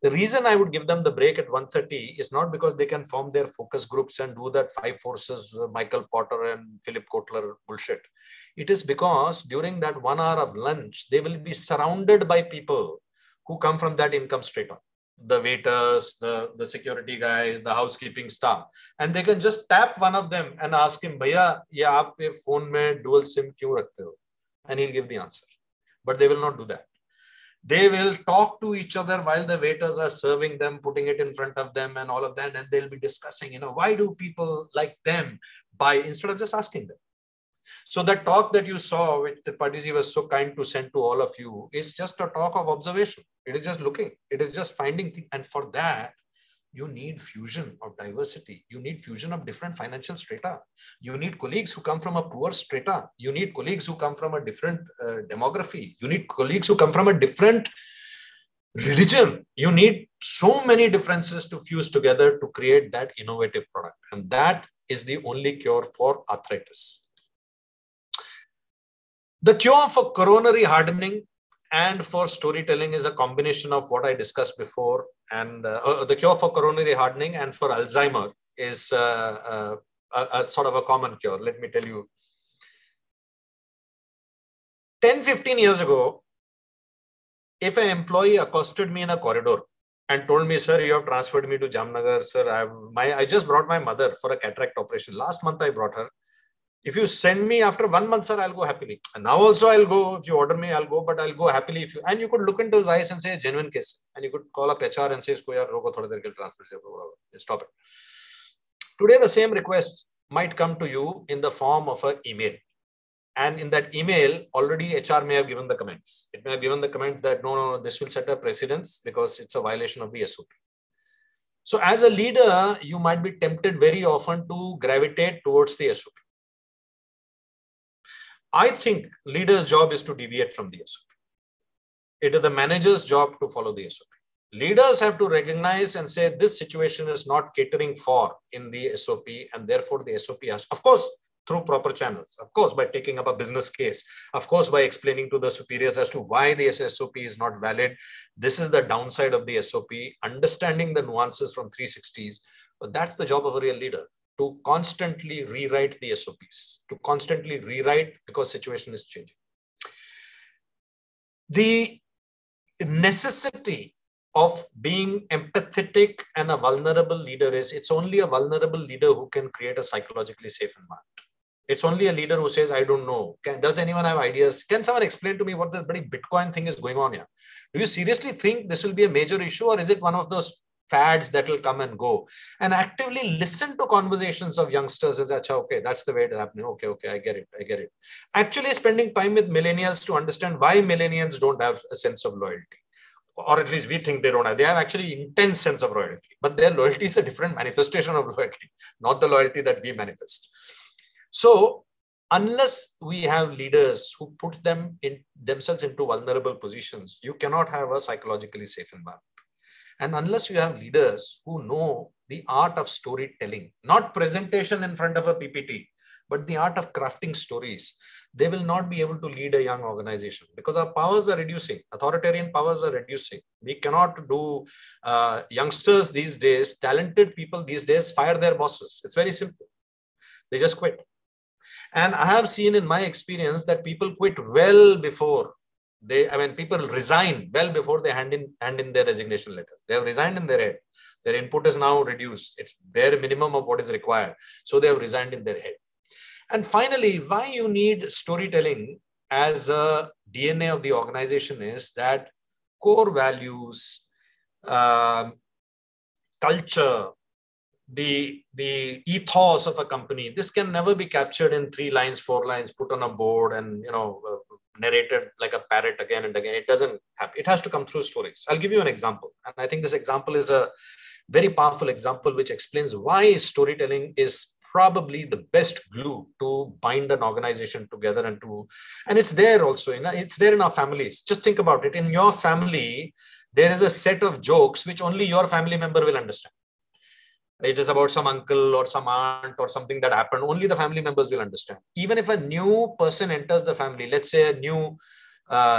The reason I would give them the break at 1:30 is not because they can form their focus groups and do that 5 forces, Michael Porter and Philip Kotler bullshit. It is because during that 1 hour of lunch, they will be surrounded by people who come from that income strata. The waiters, the security guys, the housekeeping staff. And they can just tap one of them and ask him, "Bhaiya, ye aapke phone mein dual SIM kyun rakhte ho?" And he'll give the answer. But they will not do that. They will talk to each other while the waiters are serving them, putting it in front of them and all of that. And they'll be discussing, why do people like them buy, instead of just asking them. So that talk that you saw, which the Padiji was so kind to send to all of you, is just a talk of observation. It is just looking. It is just finding things. And for that, you need fusion of diversity. You need fusion of different financial strata. You need colleagues who come from a poor strata. You need colleagues who come from a different demography. You need colleagues who come from a different religion. You need so many differences to fuse together to create that innovative product. And that is the only cure for arthritis. The cure for coronary hardening and for storytelling is a combination of what I discussed before. And the cure for coronary hardening and for Alzheimer is a sort of a common cure. Let me tell you. 10, 15 years ago, if an employee accosted me in a corridor and told me, sir, you have transferred me to Jamnagar, sir, I just brought my mother for a cataract operation. Last month I brought her. If you send me after 1 month, sir, I'll go happily. And now also I'll go. If you order me, I'll go, but I'll go happily. And you could look into his eyes and say, genuine case. And you could call up HR and say, stop it. Today, the same request might come to you in the form of an email. And in that email, already HR may have given the comments. It may have given the comment that, no, this will set a precedence because it's a violation of the SOP. So as a leader, you might be tempted very often to gravitate towards the SOP. I think leader's job is to deviate from the SOP. It is the manager's job to follow the SOP. Leaders have to recognize and say, this situation is not catering for in the SOP, and therefore the SOP has, of course, through proper channels, of course, by taking up a business case, of course, by explaining to the superiors as to why the SOP is not valid. This is the downside of the SOP, understanding the nuances from 360s. But that's the job of a real leader, to constantly rewrite the SOPs, to constantly rewrite because situation is changing. The necessity of being empathetic and a vulnerable leader is, it's only a vulnerable leader who can create a psychologically safe environment. It's only a leader who says, I don't know. Does anyone have ideas? Can someone explain to me what this bloody Bitcoin thing is going on here? Do you seriously think this will be a major issue, or is it one of those fads that will come and go? And actively listen to conversations of youngsters and say, okay, that's the way it is happening. Okay, I get it. Actually spending time with millennials to understand why millennials don't have a sense of loyalty. Or at least we think they don't have. They have actually intense sense of loyalty, but their loyalty is a different manifestation of loyalty, not the loyalty that we manifest. So unless we have leaders who put themselves into vulnerable positions, you cannot have a psychologically safe environment. And unless you have leaders who know the art of storytelling, not presentation in front of a PPT, but the art of crafting stories, they will not be able to lead a young organization because our powers are reducing. Authoritarian powers are reducing. We cannot do youngsters these days, talented people these days fire their bosses. It's very simple. They just quit. And I have seen in my experience that people quit well before people resign well before they hand in their resignation letters. They have resigned in their head. Their input is now reduced. It's bare minimum of what is required. So they have resigned in their head. And finally, why you need storytelling as a DNA of the organization is that core values, culture, the ethos of a company, this can never be captured in 3 lines, 4 lines, put on a board and narrated like a parrot again and again. It doesn't happen. It has to come through stories. I'll give you an example. And I think this example is a very powerful example which explains why storytelling is probably the best glue to bind an organization together and it's there also, it's there in our families. Just think about it. In your family, there is a set of jokes which only your family member will understand. It is about some uncle or some aunt or something that happened. Only the family members will understand. Even if a new person enters the family, let's say a new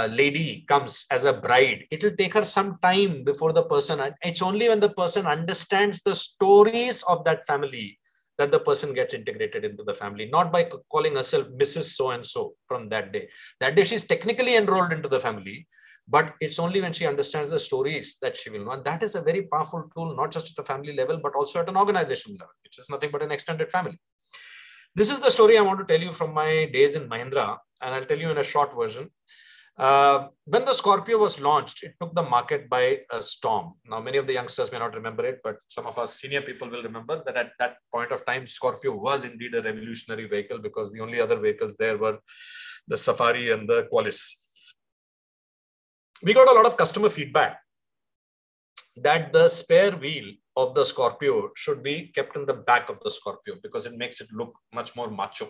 lady comes as a bride, it will take her some time before the person, it's only when the person understands the stories of that family that the person gets integrated into the family, not by calling herself Mrs. So-and-so from that day. That day she's technically enrolled into the family, but it's only when she understands the stories that she will know. And that is a very powerful tool, not just at a family level, but also at an organization level, which is nothing but an extended family. This is the story I want to tell you from my days in Mahindra, and I'll tell you in a short version. When the Scorpio was launched, it took the market by a storm. Now, many of the youngsters may not remember it, but some of us senior people will remember that at that point of time, Scorpio was indeed a revolutionary vehicle because the only other vehicles there were the Safari and the Qualis. We got a lot of customer feedback that the spare wheel of the Scorpio should be kept in the back of the Scorpio because it makes it look much more macho.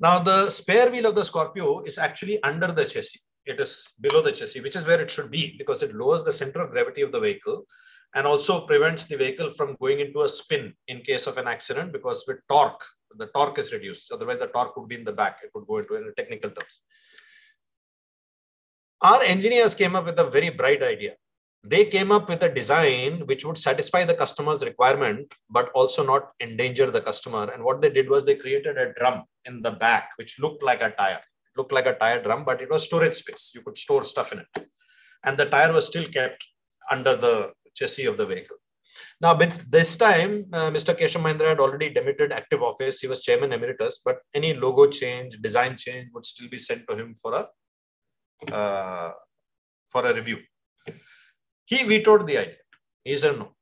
Now, the spare wheel of the Scorpio is actually under the chassis. It is below the chassis, which is where it should be because it lowers the center of gravity of the vehicle and also prevents the vehicle from going into a spin in case of an accident because with torque, the torque is reduced. Otherwise, the torque would be in the back. It would go into technical terms. Our engineers came up with a very bright idea. They came up with a design which would satisfy the customer's requirement, but also not endanger the customer. And what they did was they created a drum in the back, which looked like a tire. It looked like a tire drum, but it was storage space. You could store stuff in it. And the tire was still kept under the chassis of the vehicle. Now, with this time, Mr. Keshav Mahindra had already demitted active office. He was chairman emeritus, but any logo change, design change would still be sent to him for a review. He vetoed the idea. He said no.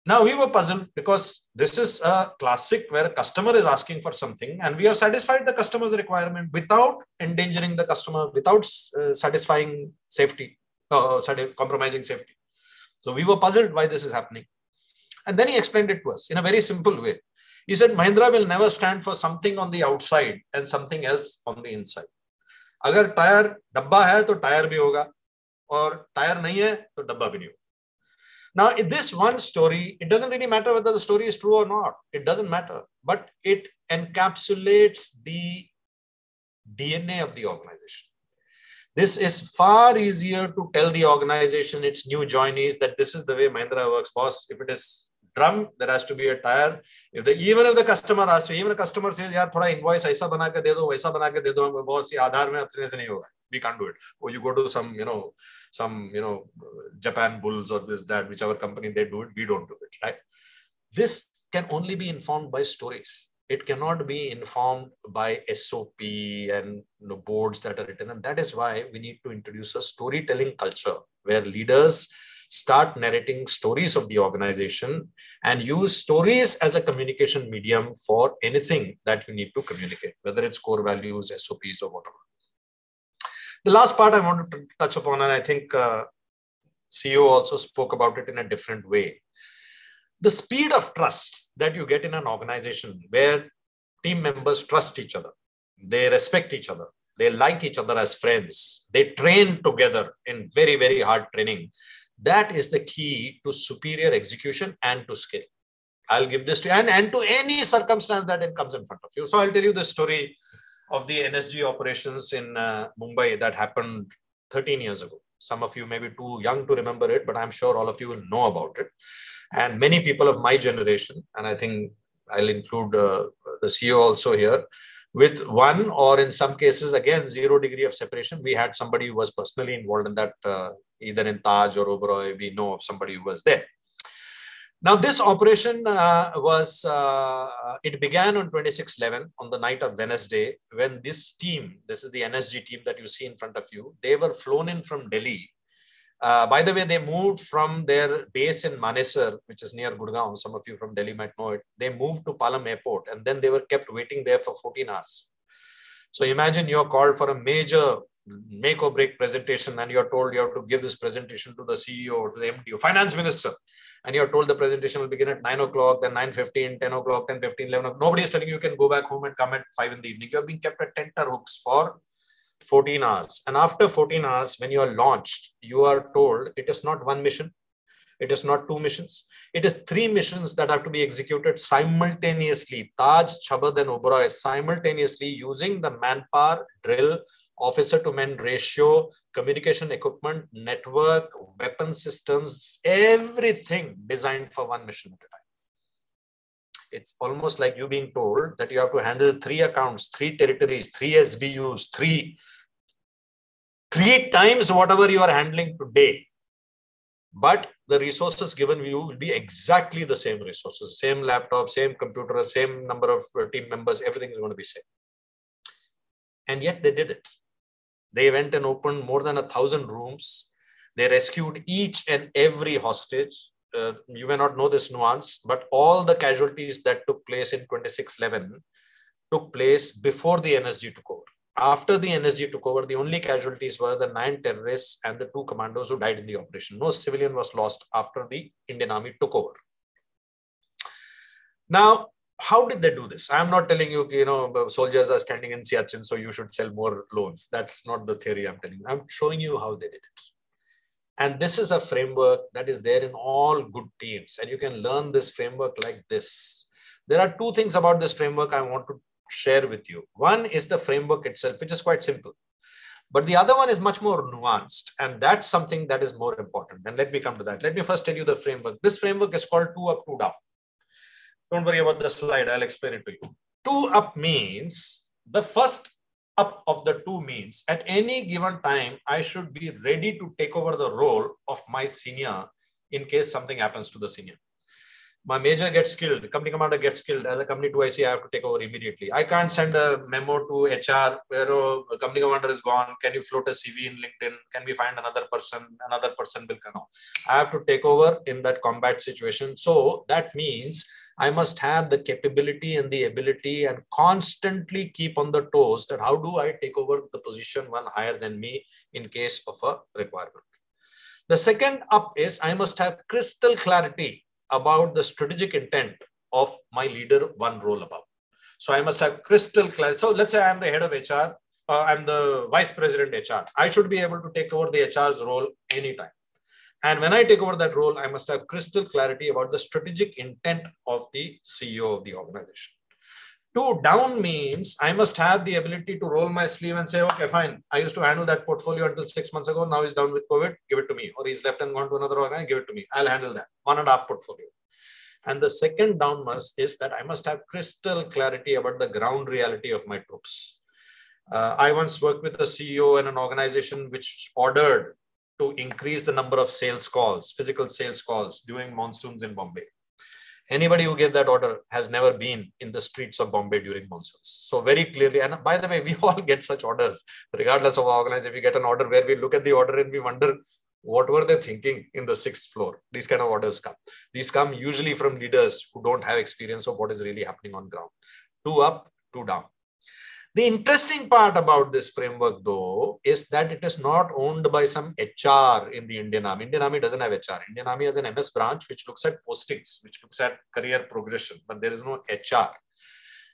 Now we were puzzled because this is a classic where a customer is asking for something and we have satisfied the customer's requirement without endangering the customer, without satisfying safety, compromising safety. So we were puzzled why this is happening. And then he explained it to us in a very simple way. He said, Mahindra will never stand for something on the outside and something else on the inside. अगर tyre डब्बा है तो tyre भी होगा और tyre नहीं है तो डब्बा भी नहीं होगा. Now, in this one story, it doesn't really matter whether the story is true or not. It doesn't matter, but it encapsulates the DNA of the organization. This is far easier to tell the organization, its new joinees, that this is the way Mahindra works, boss. If it is drum, there has to be a tire. Even if the customer asks, even the customer says, "Yaar, thoda invoice aisa bana ke de do, waisa bana ke de do," boss, ye Aadhar mein apne se nahi hoga. We can't do it. Or you go to some Japan Bulls or this, that, whichever company they do it, we don't do it, right? This can only be informed by stories. It cannot be informed by SOP and boards that are written. And that is why we need to introduce a storytelling culture where leaders start narrating stories of the organization and use stories as a communication medium for anything that you need to communicate, whether it's core values, SOPs, or whatever. The last part I wanted to touch upon, and I think CEO also spoke about it in a different way. The speed of trust that you get in an organization where team members trust each other, they respect each other, they like each other as friends, they train together in very, very hard training. That is the key to superior execution and to skill. I'll give this to you and to any circumstance that it comes in front of you. So I'll tell you the story of the NSG operations in Mumbai that happened 13 years ago. Some of you may be too young to remember it, but I'm sure all of you will know about it. And many people of my generation, and I think I'll include the CEO also here, with one or in some cases, again, 0 degree of separation. We had somebody who was personally involved in that, either in Taj or Oberoi, we know of somebody who was there. Now, this operation it began on 26/11 on the night of Wednesday when this team, this is the NSG team that you see in front of you, they were flown in from Delhi. By the way, they moved from their base in Manesar, which is near Gurgaon. Some of you from Delhi might know it. They moved to Palam Airport and then they were kept waiting there for 14 hours. So imagine you're called for a major make or break presentation and you're told you have to give this presentation to the CEO, to the MD, finance minister. And you're told the presentation will begin at 9 o'clock, then 9:15, 10 o'clock, 10:15, 11 o'clock. Nobody is telling you can go back home and come at 5 in the evening. You're being kept at tenterhooks for 14 hours. And after 14 hours, when you are launched, you are told it is not one mission. It is not 2 missions. It is 3 missions that have to be executed simultaneously. Taj, Chabad, and Oberoi simultaneously using the manpower, drill, officer to men ratio, communication equipment, network, weapon systems, everything designed for 1 mission at a time. It's almost like you being told that you have to handle 3 accounts, 3 territories, 3 SBUs, 3 times whatever you are handling today. But the resources given you will be exactly the same resources, same laptop, same computer, same number of team members, everything is going to be same. And yet they did it. They went and opened more than 1,000 rooms. They rescued each and every hostage. You may not know this nuance, but all the casualties that took place in 26/11 took place before the NSG took over. After the NSG took over, the only casualties were the 9 terrorists and the 2 commandos who died in the operation. No civilian was lost after the Indian Army took over. Now, how did they do this? I'm not telling you, soldiers are standing in Siachen, so you should sell more loans. That's not the theory I'm telling you. I'm showing you how they did it. And this is a framework that is there in all good teams. And you can learn this framework like this. There are 2 things about this framework I want to share with you. One is the framework itself, which is quite simple. But the other one is much more nuanced, and that's something that is more important. And let me come to that. Let me first tell you the framework. This framework is called 2 up, 2 down. Don't worry about the slide. I'll explain it to you. 2 up means the first up of the 2 means at any given time, I should be ready to take over the role of my senior in case something happens to the senior. My major gets killed, the company commander gets killed. As a company 2IC, I have to take over immediately. I can't send a memo to HR where a company commander is gone. Can you float a CV in LinkedIn? Can we find another person? Another person will come. I have to take over in that combat situation. So that means I must have the capability and the ability and constantly keep on the toes that how do I take over the position one higher than me in case of a requirement. The second up is I must have crystal clarity about the strategic intent of my leader one role above. So I must have crystal clarity. So let's say I'm the head of HR, I'm the vice president HR. I should be able to take over the HR's role anytime. And when I take over that role, I must have crystal clarity about the strategic intent of the CEO of the organization. 2 down means I must have the ability to roll my sleeve and say, okay, fine. I used to handle that portfolio until 6 months ago. Now he's down with COVID. Give it to me. Or he's left and gone to another organization. Give it to me. I'll handle that. 1.5 portfolio. And the second down is that I must have crystal clarity about the ground reality of my troops. I once worked with a CEO in an organization which ordered to increase the number of sales calls, physical sales calls during monsoons in Bombay. Anybody who gave that order has never been in the streets of Bombay during monsoons. So very clearly, and by the way, we all get such orders, regardless of our organization. We get an order where we look at the order and we wonder, what were they thinking in the 6th floor? These kind of orders come. These come usually from leaders who don't have experience of what is really happening on ground. 2 up, 2 down. The interesting part about this framework, though, is that it is not owned by some HR in the Indian Army. Indian Army doesn't have HR. Indian Army has an MS branch which looks at postings, which looks at career progression, but there is no HR.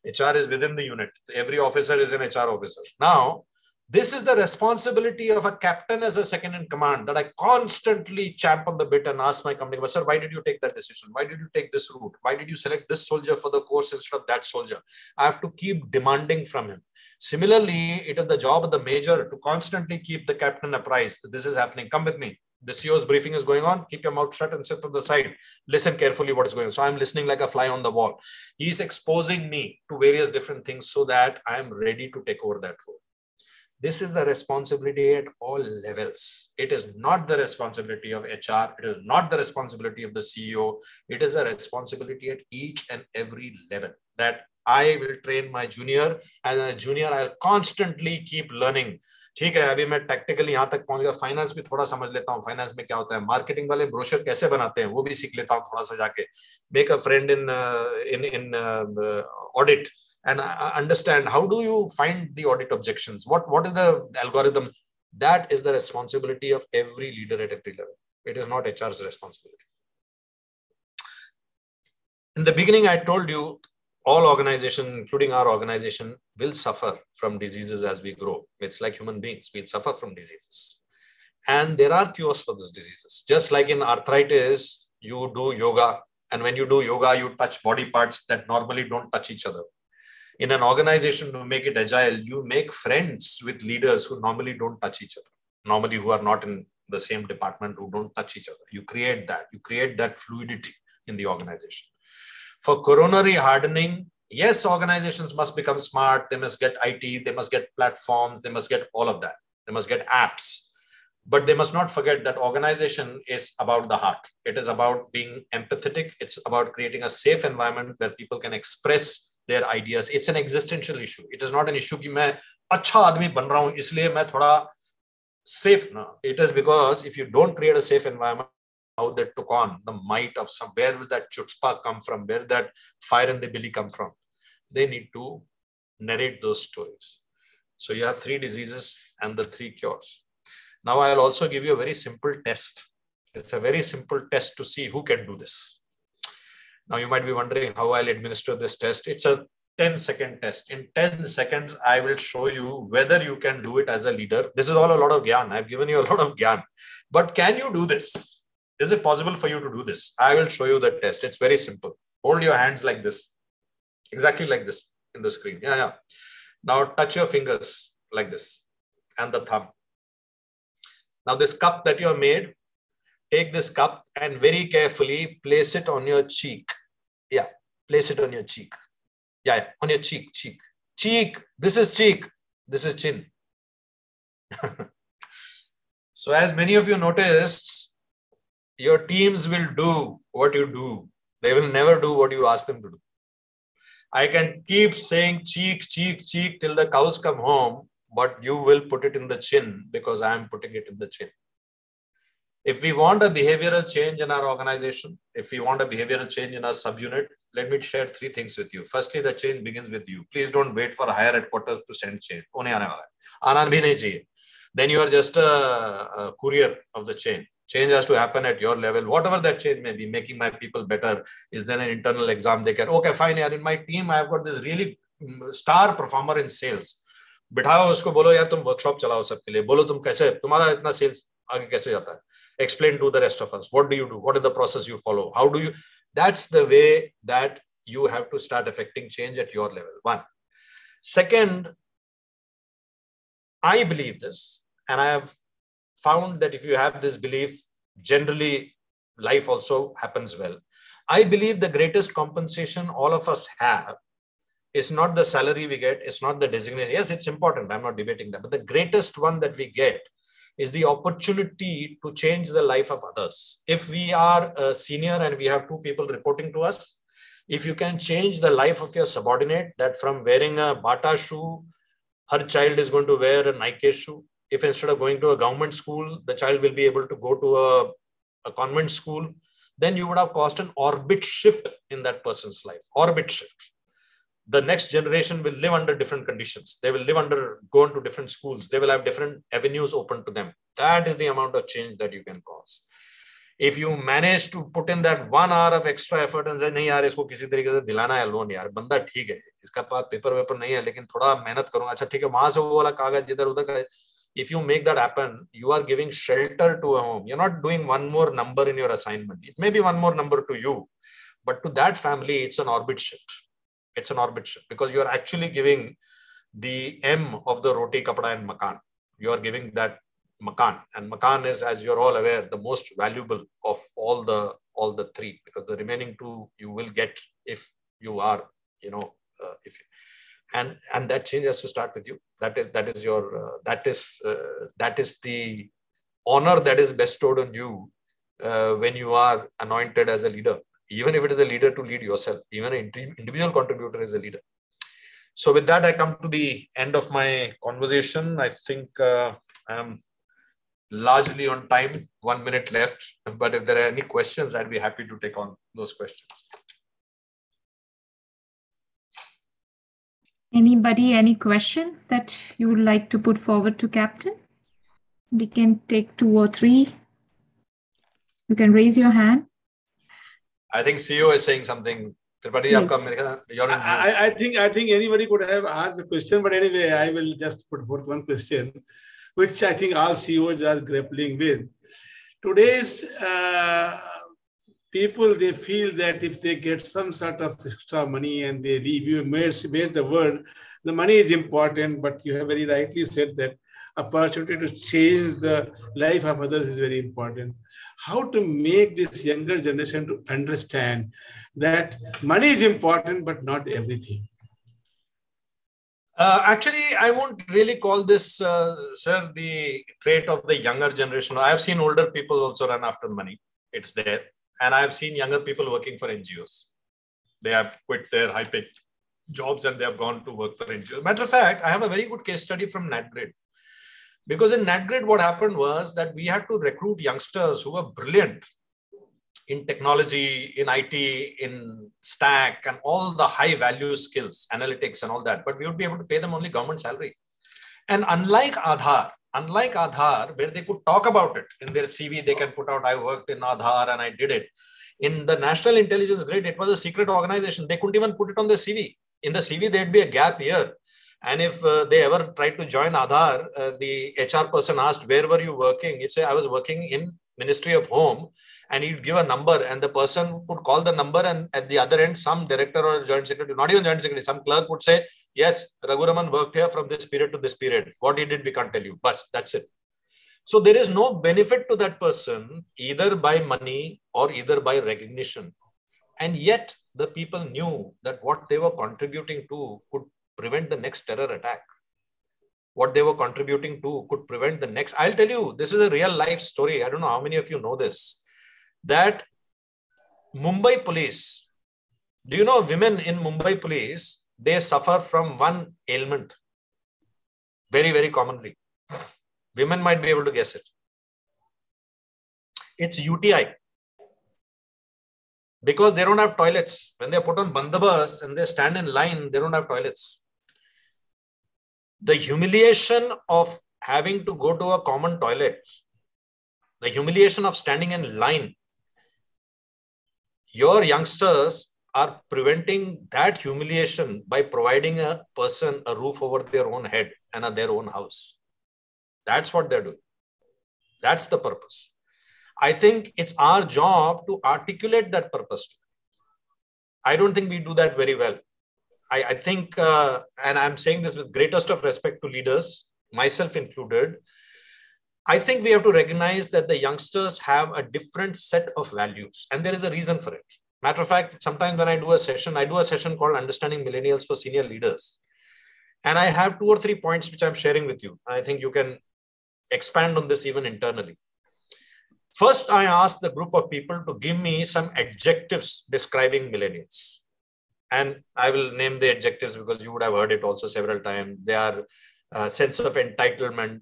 HR is within the unit. Every officer is an HR officer. Now, this is the responsibility of a captain as a second in command, that I constantly champ on the bit and ask my company, sir, why did you take that decision? Why did you take this route? Why did you select this soldier for the course instead of that soldier? I have to keep demanding from him. Similarly, it is the job of the major to constantly keep the captain apprised that this is happening. Come with me. The CEO's briefing is going on. Keep your mouth shut and sit to the side. Listen carefully what is going on. So I'm listening like a fly on the wall. He's exposing me to various different things so that I'm ready to take over that role. This is a responsibility at all levels. It is not the responsibility of HR. It is not the responsibility of the CEO. It is a responsibility at each and every level that I will train my junior. As a junior, I'll constantly keep learning. ठीक है, अभी मैं tactically यहाँ तक पहुंच गया, finance भी थोड़ा समझ लेता हूँ, फाइनेंस में क्या होता है, मार्केटिंग वाले ब्रोशर कैसे बनाते हैं वो भी सीख लेता हूँ थोड़ा सा जाके, make a friend in audit and understand how do you find the audit objections, what is the algorithm. That is the responsibility of every leader at every level. It is not HR's responsibility. In the beginning, I told you all organizations, including our organization, will suffer from diseases as we grow. It's like human beings, we'll suffer from diseases. And there are cures for these diseases. Just like in arthritis, you do yoga. And when you do yoga, you touch body parts that normally don't touch each other. In an organization, to make it agile, you make friends with leaders who normally don't touch each other, normally who are not in the same department, who don't touch each other. You create that fluidity in the organization. For coronary hardening, yes, organizations must become smart. They must get IT, they must get platforms, they must get all of that. They must get apps. But they must not forget that organization is about the heart. It is about being empathetic. It's about creating a safe environment where people can express their ideas. It's an existential issue. It is not an issue कि मैं अच्छा आदमी बन रहा हूँ इसलिए मैं थोड़ा safe. No, it is because if you don't create a safe environment, how they took on the might of some, where will that chutzpah come from? Where that fire in the belly come from? They need to narrate those stories. So you have 3 diseases and the 3 cures. Now I'll also give you a very simple test. It's a very simple test to see who can do this. Now you might be wondering how I'll administer this test. It's a 10-second test. In 10 seconds, I will show you whether you can do it as a leader. This is all a lot of gyan. I've given you a lot of gyan. But can you do this? Is it possible for you to do this? I will show you the test. It's very simple. Hold your hands like this. Exactly like this in the screen. Yeah. Now touch your fingers like this. and the thumb. Now this cup that you have made, take this cup and very carefully place it on your cheek. Yeah, place it on your cheek. Yeah, on your cheek, cheek. This is cheek. This is chin. So as many of you noticed, your teams will do what you do. They will never do what you ask them to do. I can keep saying cheek, cheek, cheek till the cows come home, but you will put it in the chin because I am putting it in the chin. If we want a behavioral change in our organization, if we want a behavioral change in our subunit, let me share 3 things with you. Firstly, the change begins with you. Please don't wait for higher headquarters to send change. Then you are just a courier of the change. Change has to happen at your level. Whatever that change may be, making my people better. Is there an internal exam they can? Okay, fine. In my team, I've got this really star performer in sales. बिठाओ उसको बोलो यार तुम workshop चलाओ सबके लिए बोलो तुम कैसे तुम्हारा इतना सेल्स आगे कैसे जाता है explain to the rest of us what do you do, what is the process you follow, how do you, that's the way that you have to start affecting change at your level. One. Second, I believe this, and I have found that if you have this belief, generally life also happens well. I believe the greatest compensation all of us have is not the salary we get, it's not the designation. Yes, it's important, I'm not debating that, but the greatest one that we get is the opportunity to change the life of others. If we are a senior and we have 2 people reporting to us, if you can change the life of your subordinate, that from wearing a Bata shoe, her child is going to wear a Nike shoe. If instead of going to a government school, the child will be able to go to a convent school, then you would have caused an orbit shift in that person's life. Orbit shift. The next generation will live under different conditions. They will go into different schools. They will have different avenues open to them. That is the amount of change that you can cause. If you manage to put in that 1 hour of extra effort and say, नहीं यार इसको किसी तरीके से दिलाना है loan यार, बंदा ठीक है, इसका पास पेपर नहीं है, लेकिन थोड़ा मेहनत करूंगा, अच्छा ठीक है, वहां से वो वाला कागज इधर उधर का. If you make that happen, you are giving shelter to a home. You're not doing one more number in your assignment. It may be one more number to you, but to that family, it's an orbit shift. It's an orbit shift because you are actually giving the M of the roti, kapda and makan. You are giving that makan, and makan is, as you're all aware, the most valuable of all the 3, because the remaining 2 you will get if you are, and that change has to start with you. That is the honor that is bestowed on you when you are anointed as a leader. Even if it is a leader to lead yourself, even an individual contributor is a leader. So with that, I come to the end of my conversation. I think I'm largely on time, 1 minute left. But if there are any questions, I'd be happy to take on those questions. Anybody, any question that you would like to put forward to Captain? We can take 2 or 3. You can raise your hand. I think CEO is saying something. Yes. I think anybody could have asked the question, but anyway, I will just put forth one question, which I think all CEOs are grappling with. Today's people, they feel that if they get some sort of extra money and they review, made the word, the money is important, but you have very rightly said that opportunity to change the life of others is very important. How to make this younger generation to understand that money is important, but not everything? Actually, I won't really call this, sir, the trait of the younger generation. I've seen older people also run after money. It's there. And I've seen younger people working for NGOs. They have quit their high-paid jobs and they have gone to work for NGOs. Matter of fact, I have a very good case study from NATGRID. Because in NATGRID, what happened was that we had to recruit youngsters who were brilliant in technology, in IT, in stack, and all the high value skills, analytics and all that. But we would be able to pay them only government salary. And unlike Aadhar, where they could talk about it in their CV, they can put out, I worked in Aadhar and I did it. In the National Intelligence Grid, it was a secret organization. They couldn't even put it on their CV. In the CV, there'd be a gap here. And if they ever tried to join Aadhar, the HR person asked, where were you working? He'd say, I was working in Ministry of Home, and he'd give a number, and the person could call the number, and at the other end, some director or joint secretary, not even joint secretary, some clerk would say, yes, Raghu Raman worked here from this period to this period. What he did, we can't tell you. Bas, that's it. So there is no benefit to that person, either by money or either by recognition. And yet the people knew that what they were contributing to could prevent the next terror attack. What they were contributing to could prevent the next. I'll tell you, this is a real life story. I don't know how many of you know this, that Mumbai police, do you know women in Mumbai police, they suffer from one ailment very, very commonly. Women might be able to guess it. It's UTI. Because they don't have toilets. When they put on bandobast and they stand in line, they don't have toilets. The humiliation of having to go to a common toilet, the humiliation of standing in line, your youngsters are preventing that humiliation by providing a person a roof over their own head and their own house. That's what they're doing. That's the purpose. I think it's our job to articulate that purpose. I don't think we do that very well. I think, and I'm saying this with greatest of respect to leaders, myself included, I think we have to recognize that the youngsters have a different set of values, and there is a reason for it. Matter of fact, sometimes when I do a session called Understanding Millennials for Senior Leaders. And I have 2 or 3 points which I'm sharing with you. I think you can expand on this even internally. First, I asked the group of people to give me some adjectives describing millennials. And I will name the adjectives because you would have heard it also several times. They are sense of entitlement.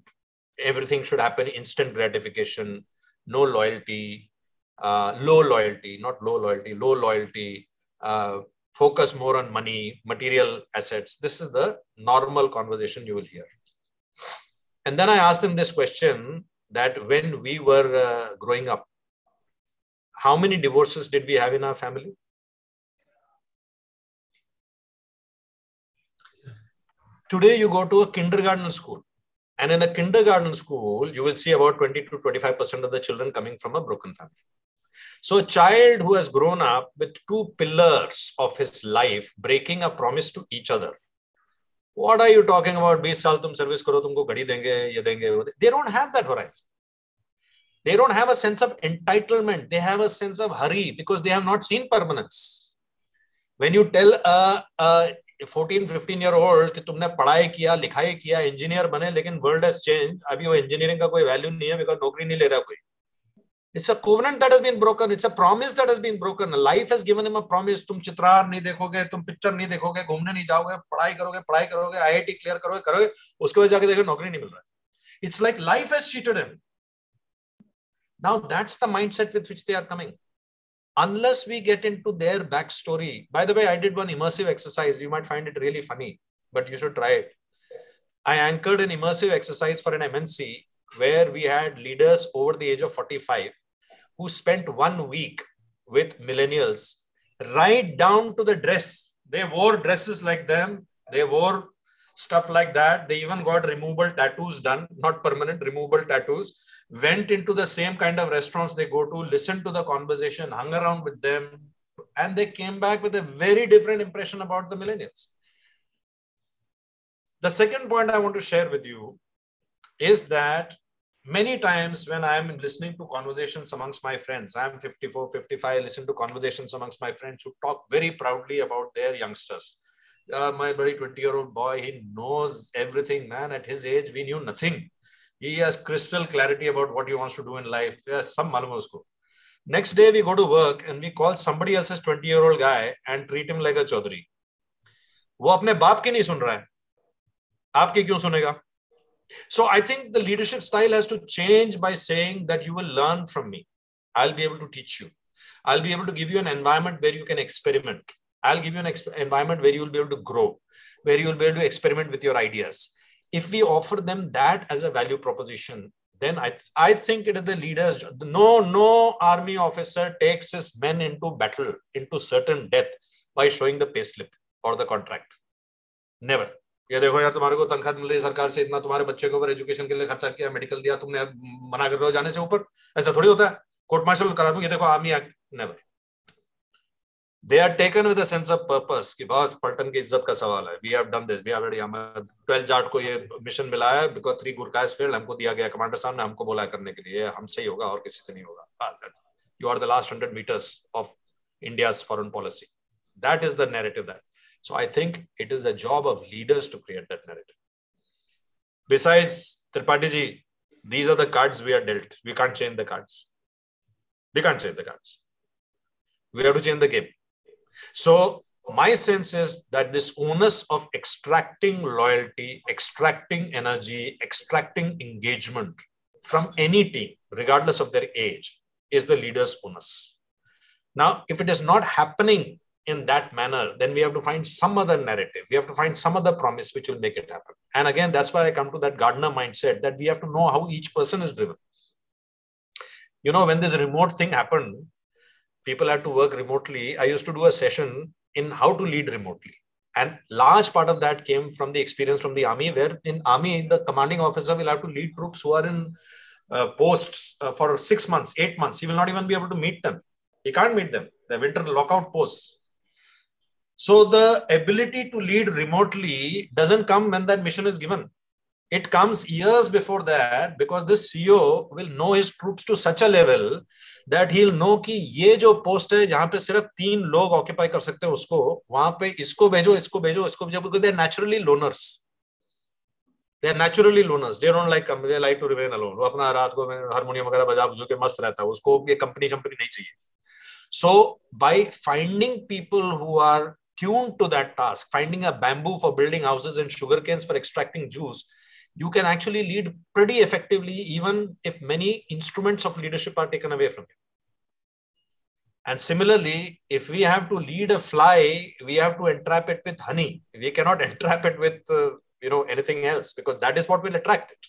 Everything should happen, instant gratification, no loyalty, low loyalty, not low loyalty, low loyalty, focus more on money, material assets. This is the normal conversation you will hear. And then I asked them this question, that when we were growing up, how many divorces did we have in our family? Today, you go to a kindergarten school, and in a kindergarten school, you will see about 20 to 25% of the children coming from a broken family. So a child who has grown up with 2 pillars of his life, breaking a promise to each other. What are you talking about? 20 saal tum service karo, tumko gadi denge, ye denge. They don't have that horizon. They don't have a sense of entitlement. They have a sense of hurry because they have not seen permanence. When you tell a 14, 15-year-old कि तुमने पढ़ाई किया, लिखाई किया, engineer बने, लेकिन world has changed, अभी वो engineering का कोई value नहीं है because नौकरी नहीं ले रहा कोई. It's a covenant that has been broken. It's a promise that has been broken. Life has given him a promise. तुम चित्रार नहीं देखोगे, तुम पिक्चर नहीं देखोगे, घूमने नहीं जाओगे, पढ़ाई करोगे, IIT clear करोगे, उसके बाद जाके देखो नौकरी नहीं मिल रहा है. It's like life has cheated him. Now that's the mindset with which they are coming. Unless we get into their backstory. By the way, I did one immersive exercise. You might find it really funny, but you should try it. I anchored an immersive exercise for an MNC where we had leaders over the age of 45 who spent 1 week with millennials, right down to the dress. They wore dresses like them. They wore stuff like that. They even got removable tattoos done, not permanent, removable tattoos. Went into the same kind of restaurants they go to, listened to the conversation, hung around with them, and they came back with a very different impression about the millennials. The second point I want to share with you is that many times when I'm listening to conversations amongst my friends, I'm 54, 55, I listen to conversations amongst my friends who talk very proudly about their youngsters. My buddy 20-year-old boy, he knows everything, man. At his age, we knew nothing. He has crystal clarity about what he wants to do in life. Yes, some malum hai usko. Next day, we go to work and we call somebody else's 20-year-old guy and treat him like a chaudhary. वो अपने बाप की नहीं सुन रहा है. आपकी क्यों सुनेगा? So I think the leadership style has to change by saying that you will learn from me. I'll be able to teach you. I'll be able to give you an environment where you can experiment. I'll give you an environment where you will be able to grow, where you will be able to experiment with your ideas. If we offer them that as a value proposition, then I think it is the leaders. No army officer takes his men into battle, into certain death by showing the payslip or the contract. Never. ये देखो यार, तुम्हारे को तनख्वाह मिल रही है सरकार से, इतना तुम्हारे बच्चे के ऊपर एजुकेशन के लिए खर्चा किया, मेडिकल दिया तुमने, मना कर रहे हो जाने से ऊपर, ऐसा थोड़ी होता है, कोर्ट मार्शल करा दूं, ये देखो army act, never. They are taken with a sense of purpose कि बस पलटन की इज्जत का सवाल है, we have done this, we have already, हमें 12 जाट को ये मिशन मिला है because 3 Gurkhas failed, हमको दिया गया, कमांडर साहब ने हमको बोला करने के लिए, हमसे ही होगा और किसी से नहीं होगा. You are the last 100 meters of India's foreign policy. That is the narrative that. So I think it is the job of leaders to create that narrative. Besides, Tripathi ji, these are the cards we are dealt. We can't change the cards. We can't change the cards. We have to change the game. So my sense is that this onus of extracting loyalty, extracting energy, extracting engagement from any team, regardless of their age, is the leader's onus. Now, if it is not happening in that manner, then we have to find some other narrative. We have to find some other promise which will make it happen. And again, that's why I come to that Gardner mindset that we have to know how each person is driven. You know, when this remote thing happened, people had to work remotely. I used to do a session in how to lead remotely. And large part of that came from the experience from the army, where in army, the commanding officer will have to lead troops who are in posts for 6 months, 8 months. He will not even be able to meet them. He can't meet them. The winter lockout posts. So the ability to lead remotely doesn't come when that mission is given. It comes years before that, because this CEO will know his troops to such a level that he'll know कि ये जो post है जहां पे सिर्फ 3 लोग occupy कर सकते हैं उसको, वहां पे इसको भेजो, इसको भेजो, इसको भेजो, because they're naturally loners. They're naturally loners. They don't like, they like to remain alone. वो अपना रात को हारमोनियम वगैरह बजा बुझो के मस्त रहता है, उसको ये कंपनी नहीं चाहिए. So by finding people who are tuned to that task, finding a bamboo for building houses and sugar canes for extracting juice, you can actually lead pretty effectively, even if many instruments of leadership are taken away from you. And similarly, if we have to lead a fly, we have to entrap it with honey. We cannot entrap it with anything else, because that is what will attract it.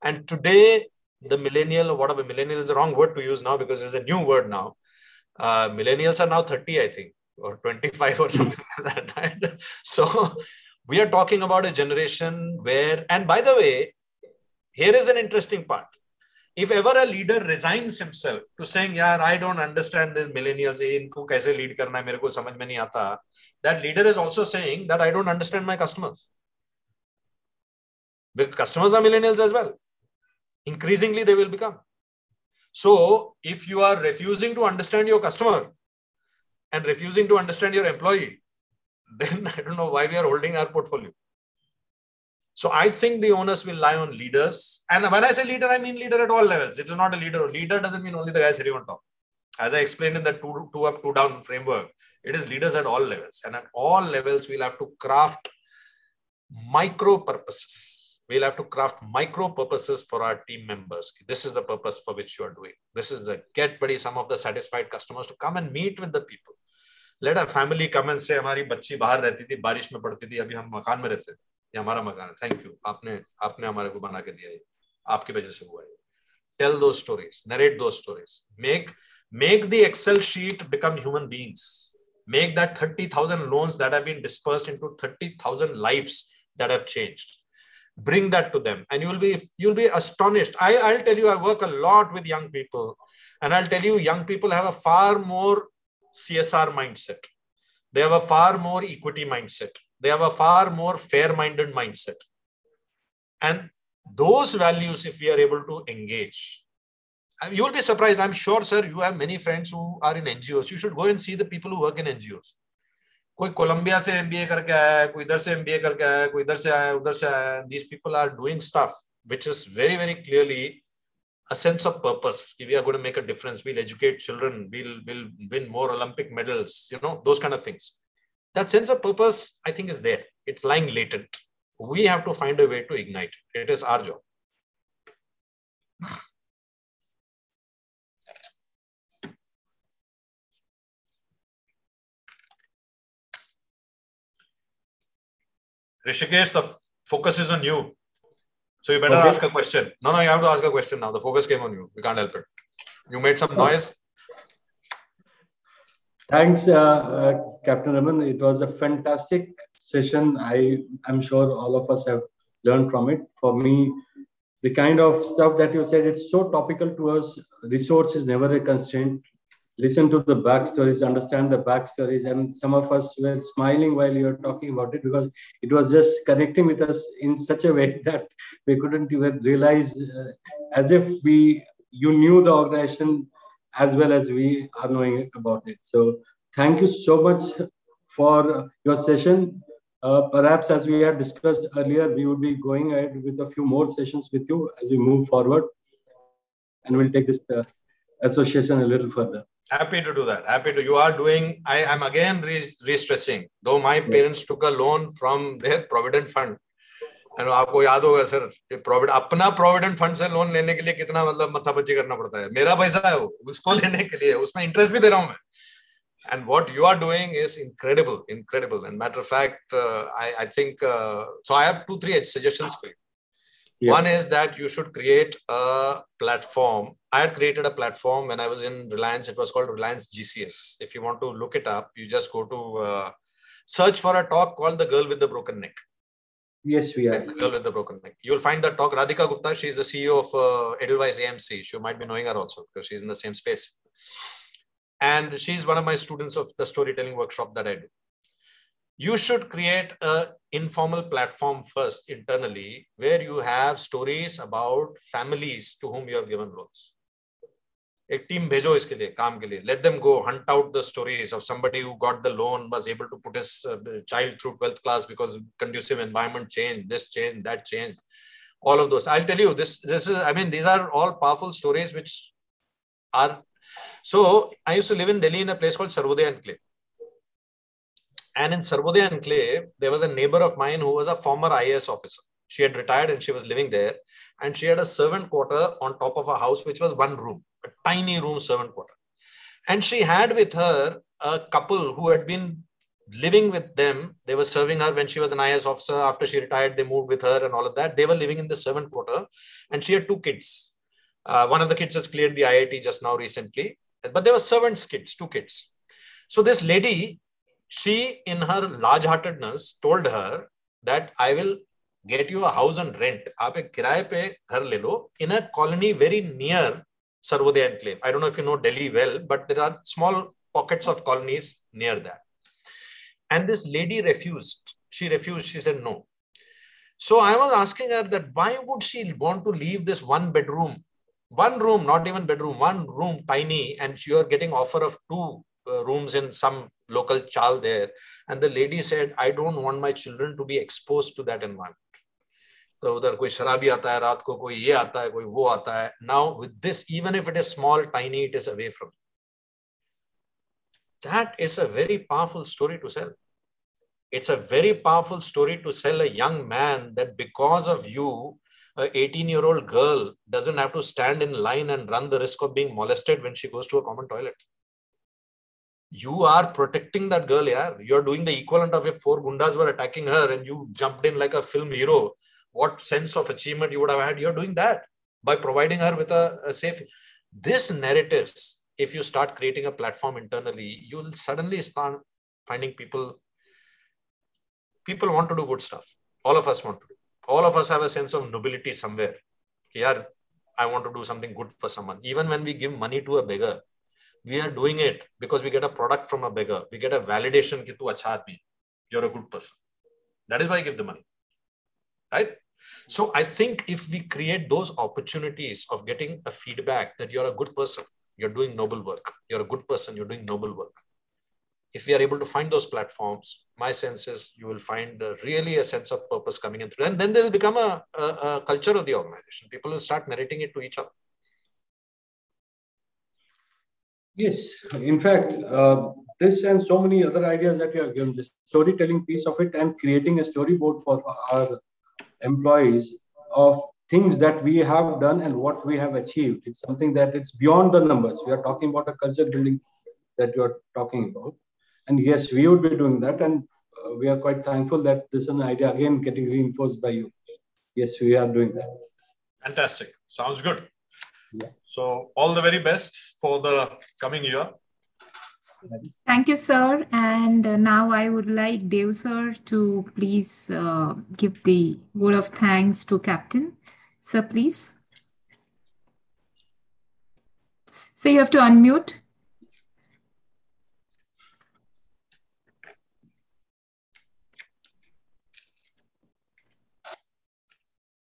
And today, the millennial, or whatever, millennial is the wrong word to use now because there's a new word now. Millennials are now 30, I think, or 25 or something like that. Right? So we are talking about a generation where, and by the way, here is an interesting part. If ever a leader resigns himself to saying, "Yeah, I don't understand these millennials, इनको कैसे lead करना है, मेरे को समझ में नहीं आता," that leader is also saying that I don't understand my customers. Because customers are millennials as well. Increasingly, they will become. So if you are refusing to understand your customer and refusing to understand your employee, then I don't know why we are holding our portfolio. So I think the onus will lie on leaders. And when I say leader, I mean leader at all levels. It is not a leader. Leader doesn't mean only the guy sitting on top. As I explained in the two up, two down framework, it is leaders at all levels. And at all levels, we'll have to craft micro purposes. We'll have to craft micro purposes for our team members. This is the purpose for which you are doing. This is the get ready some of the satisfied customers to come and meet with the people. Let a family come and say, हमारी बच्ची बाहर रहती थी, बारिश में पड़ती थी, अभी हम मकान में रहते हैं, ये हमारा मकान है, थैंक यू, आपने हमारे को बना के दिया है, आपकी वजह से हुआ है. Tell those stories, narrate those stories, make the Excel sheet become human beings. Make that 30,000 loans that have been dispersed into 30,000 lives that have changed. Bring that to them, and you'll be astonished. I'll tell you, I work a lot with young people, and I'll tell you, young people have a far more CSR mindset. They have a far more equity mindset. They have a far more fair-minded mindset. And those values, if we are able to engage, you'll be surprised. I'm sure, sir, you have many friends who are in NGOs. You should go and see the people who work in NGOs. कोई Colombia से MBA करके आया है, कोई इधर से MBA करके आया है, कोई इधर से आया है, उधर से आया है. These people are doing stuff which is very, very clearly a sense of purpose. We are going to make a difference. We'll educate children. We'll win more Olympic medals. Those kind of things. That sense of purpose, I think, is there. It's lying latent. We have to find a way to ignite it. It is our job. Rishikesh, the focus is on you. So you better ask a question. No, you have to ask a question now. The focus came on you. We can't help it. You made some noise. Thanks, Captain Raman. It was a fantastic session. I'm sure all of us have learned from it. For me, the kind of stuff that you said, it's so topical to us. Resource is never a constraint. Listen to the backstories, understand the backstories. And some of us were smiling while you were talking about it, because it was just connecting with us in such a way that we couldn't even realize, as if you knew the organization as well as we are knowing about it. So thank you so much for your session. Perhaps, as we had discussed earlier, we would be going ahead with a few more sessions with you as we move forward, and we'll take this association a little further. Happy to do that. Happy to. You are doing, I'm again re-stressing, though my parents took a loan from their provident fund. And आपको याद होगा sir, अपना provident fund से loan लेने के लिए कितना मतलब मत्थापच्ची करना पड़ता है. मेरा पैसा है वो, उसको लेने के लिए, उसमें interest भी दे रहा हूँ मैं. And what you are doing is incredible, incredible. And matter of fact, I think, so I have 2-3 suggestions for you. Yeah. One is that you should create a platform. I had created a platform when I was in Reliance. It was called Reliance GCS. If you want to look it up, you just go to search for a talk called The Girl with the Broken Neck. Yes, we are. The Girl with the Broken Neck. You'll find that talk. Radhika Gupta, she's the CEO of Edelweiss AMC. You might be knowing her also because she's in the same space. And she's one of my students of the storytelling workshop that I do. You should create an informal platform first internally where you have stories about families to whom you have given loans. A team bhejo iske liye, kaam ke liye. Let them go hunt out the stories of somebody who got the loan, was able to put his child through 12th class because conducive environment changed, this changed, that changed. All of those. I'll tell you, this is, I mean, these are all powerful stories which are. So I used to live in Delhi in a place called Sarvodaya Enclave. And in Sarvodaya Enclave, there was a neighbor of mine who was a former IAS officer. She had retired and she was living there. And she had a servant quarter on top of a house, which was one room, a tiny room servant quarter. And she had with her a couple who had been living with them. They were serving her when she was an IAS officer. After she retired, they moved with her and all of that. They were living in the servant quarter. And she had 2 kids. One of the kids has cleared the IIT just now recently. But there were servants' kids, 2 kids. So this lady, she in her large-heartedness told her that I will get you a house on rent. Aap ek kiraye pe ghar le lo in a colony very near Sarvodaya Enclave. I don't know if you know Delhi well, but there are small pockets of colonies near that. And this lady refused. She refused. She said no. So I was asking her that why would she want to leave this 1 bedroom? 1 room, not even bedroom, 1 room, tiny, and you are getting offer of 2 rooms in some local chal there. And the lady said, I don't want my children to be exposed to that environment. So udhar koi sharabi aata hai, raat ko koi ye aata hai, koi wo aata hai. Now with this, even if it is small, tiny, it is away from you. That is a very powerful story to sell. It's a very powerful story to sell a young man that because of you, an 18-year-old girl doesn't have to stand in line and run the risk of being molested when she goes to a common toilet. You are protecting that girl, yeah. You're doing the equivalent of if 4 gundas were attacking her and you jumped in like a film hero. What sense of achievement you would have had? You're doing that by providing her with a safe. This narratives, if you start creating a platform internally, you'll suddenly start finding people want to do good stuff. All of us want to do. All of us have a sense of nobility somewhere. Here, I want to do something good for someone. Even when we give money to a beggar, we are doing it because we get a product from a beggar. We get a validation that tu acha aadmi, you're a good person. That is why I give the money. Right? So I think if we create those opportunities of getting a feedback that you're a good person, you're doing noble work, you're a good person, you're doing noble work. If we are able to find those platforms, my sense is you will find really a sense of purpose coming in through. And then there will become a culture of the organization. People will start narrating it to each other. Yes, in fact, this and so many other ideas that you have given, the storytelling piece of it and creating a storyboard for our employees of things that we have done and what we have achieved. It's something that it's beyond the numbers. We are talking about a culture building that you are talking about. And yes, we would be doing that. And we are quite thankful that this is an idea, again, getting reinforced by you. Yes, we are doing that. Fantastic. Sounds good. Yeah. So all the very best for the coming year. Thank you, sir. And now I would like Dev sir to please give the word of thanks to Captain. Sir, please. So you have to unmute.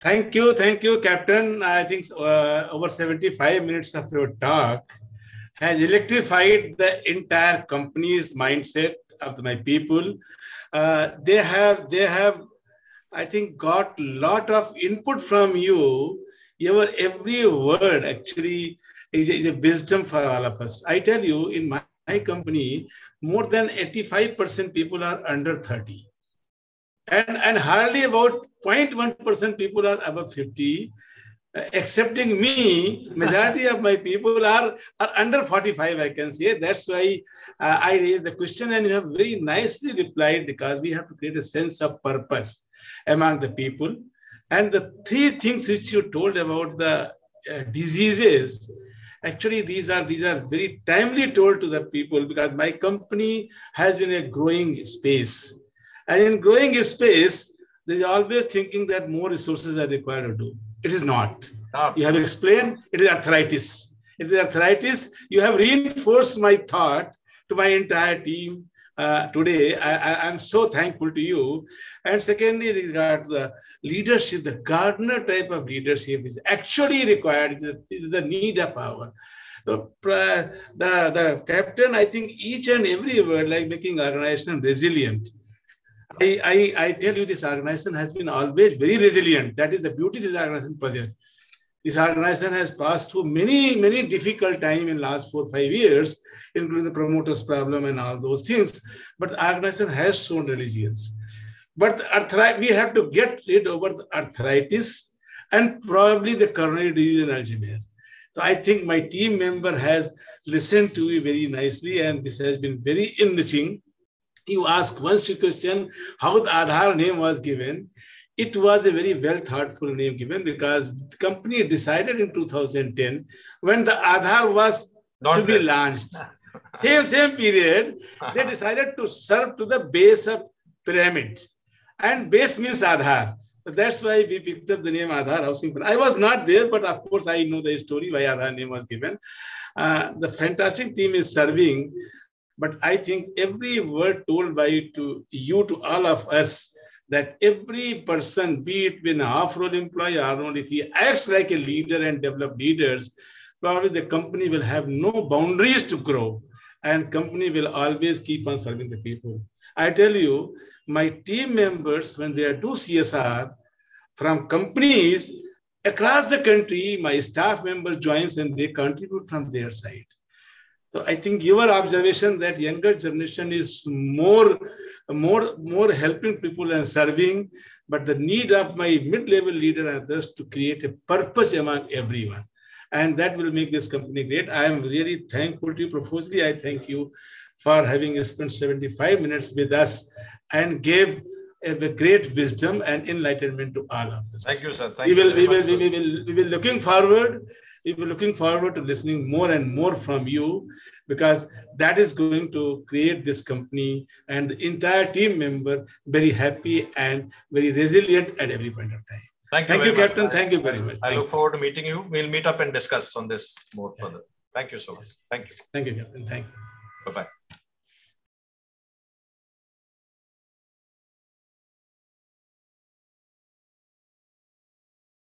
Thank you, Captain. I think over 75 minutes of your talk has electrified the entire company's mindset of my people. They have, I think, got a lot of input from you. Your every word actually is a wisdom for all of us. I tell you, in my company, more than 85% people are under 30. And hardly about 0.1% people are above 50. Excepting me, majority of my people are under 45, I can say. That's why I raised the question, and you have very nicely replied, because we have to create a sense of purpose among the people. And the three things which you told about the diseases, actually these are very timely told to the people, because my company has been a growing space. And in growing space, there is always thinking that more resources are required to do. It is not. You have explained, it is arthritis. It is arthritis. You have reinforced my thought to my entire team today. I'm so thankful to you. And secondly, regard the leadership, the gardener type of leadership is actually required. It is the need of our. The captain, I think each and every word, like making organization resilient. I tell you, this organization has been always very resilient. That is the beauty this organization possesses. This organization has passed through many difficult times in the last 4 or 5 years, including the promoters' problem and all those things. But the organization has shown resilience. But we have to get rid of the arthritis and probably the coronary disease and Alzheimer's. So I think my team member has listened to you very nicely, and this has been very enriching. You asked one question, how the Aadhar name was given. It was a very well thoughtful name given, because the company decided in 2010, when the Aadhar was to be launched, same period, they decided to serve to the base of pyramid. And base means Aadhar. So that's why we picked up the name Aadhar Housing Finance. I was not there, but of course I know the story why Aadhar name was given. The fantastic team is serving. But I think every word told by to you, to all of us, that every person, be it an off-role employee or not, if he acts like a leader and develop leaders, probably the company will have no boundaries to grow, and company will always keep on serving the people. I tell you, my team members, when they do CSR from companies across the country, my staff members joins and they contribute from their side. So I think your observation that younger generation is more helping people and serving, but the need of my mid-level leader and others to create a purpose among everyone. And that will make this company great. I am really thankful to you profusely. I thank you for having spent 75 minutes with us and gave a great wisdom and enlightenment to all of us. Thank you, sir. We will looking forward. We will looking forward to listening more and more from you, because that is going to create this company and the entire team member very happy and very resilient at every point of time. Thank you, Captain. Thank you very much. I look forward to meeting you. We'll meet up and discuss on this more further. Thank you so much. Thank you. Thank you, Captain. Thank you. Bye-bye.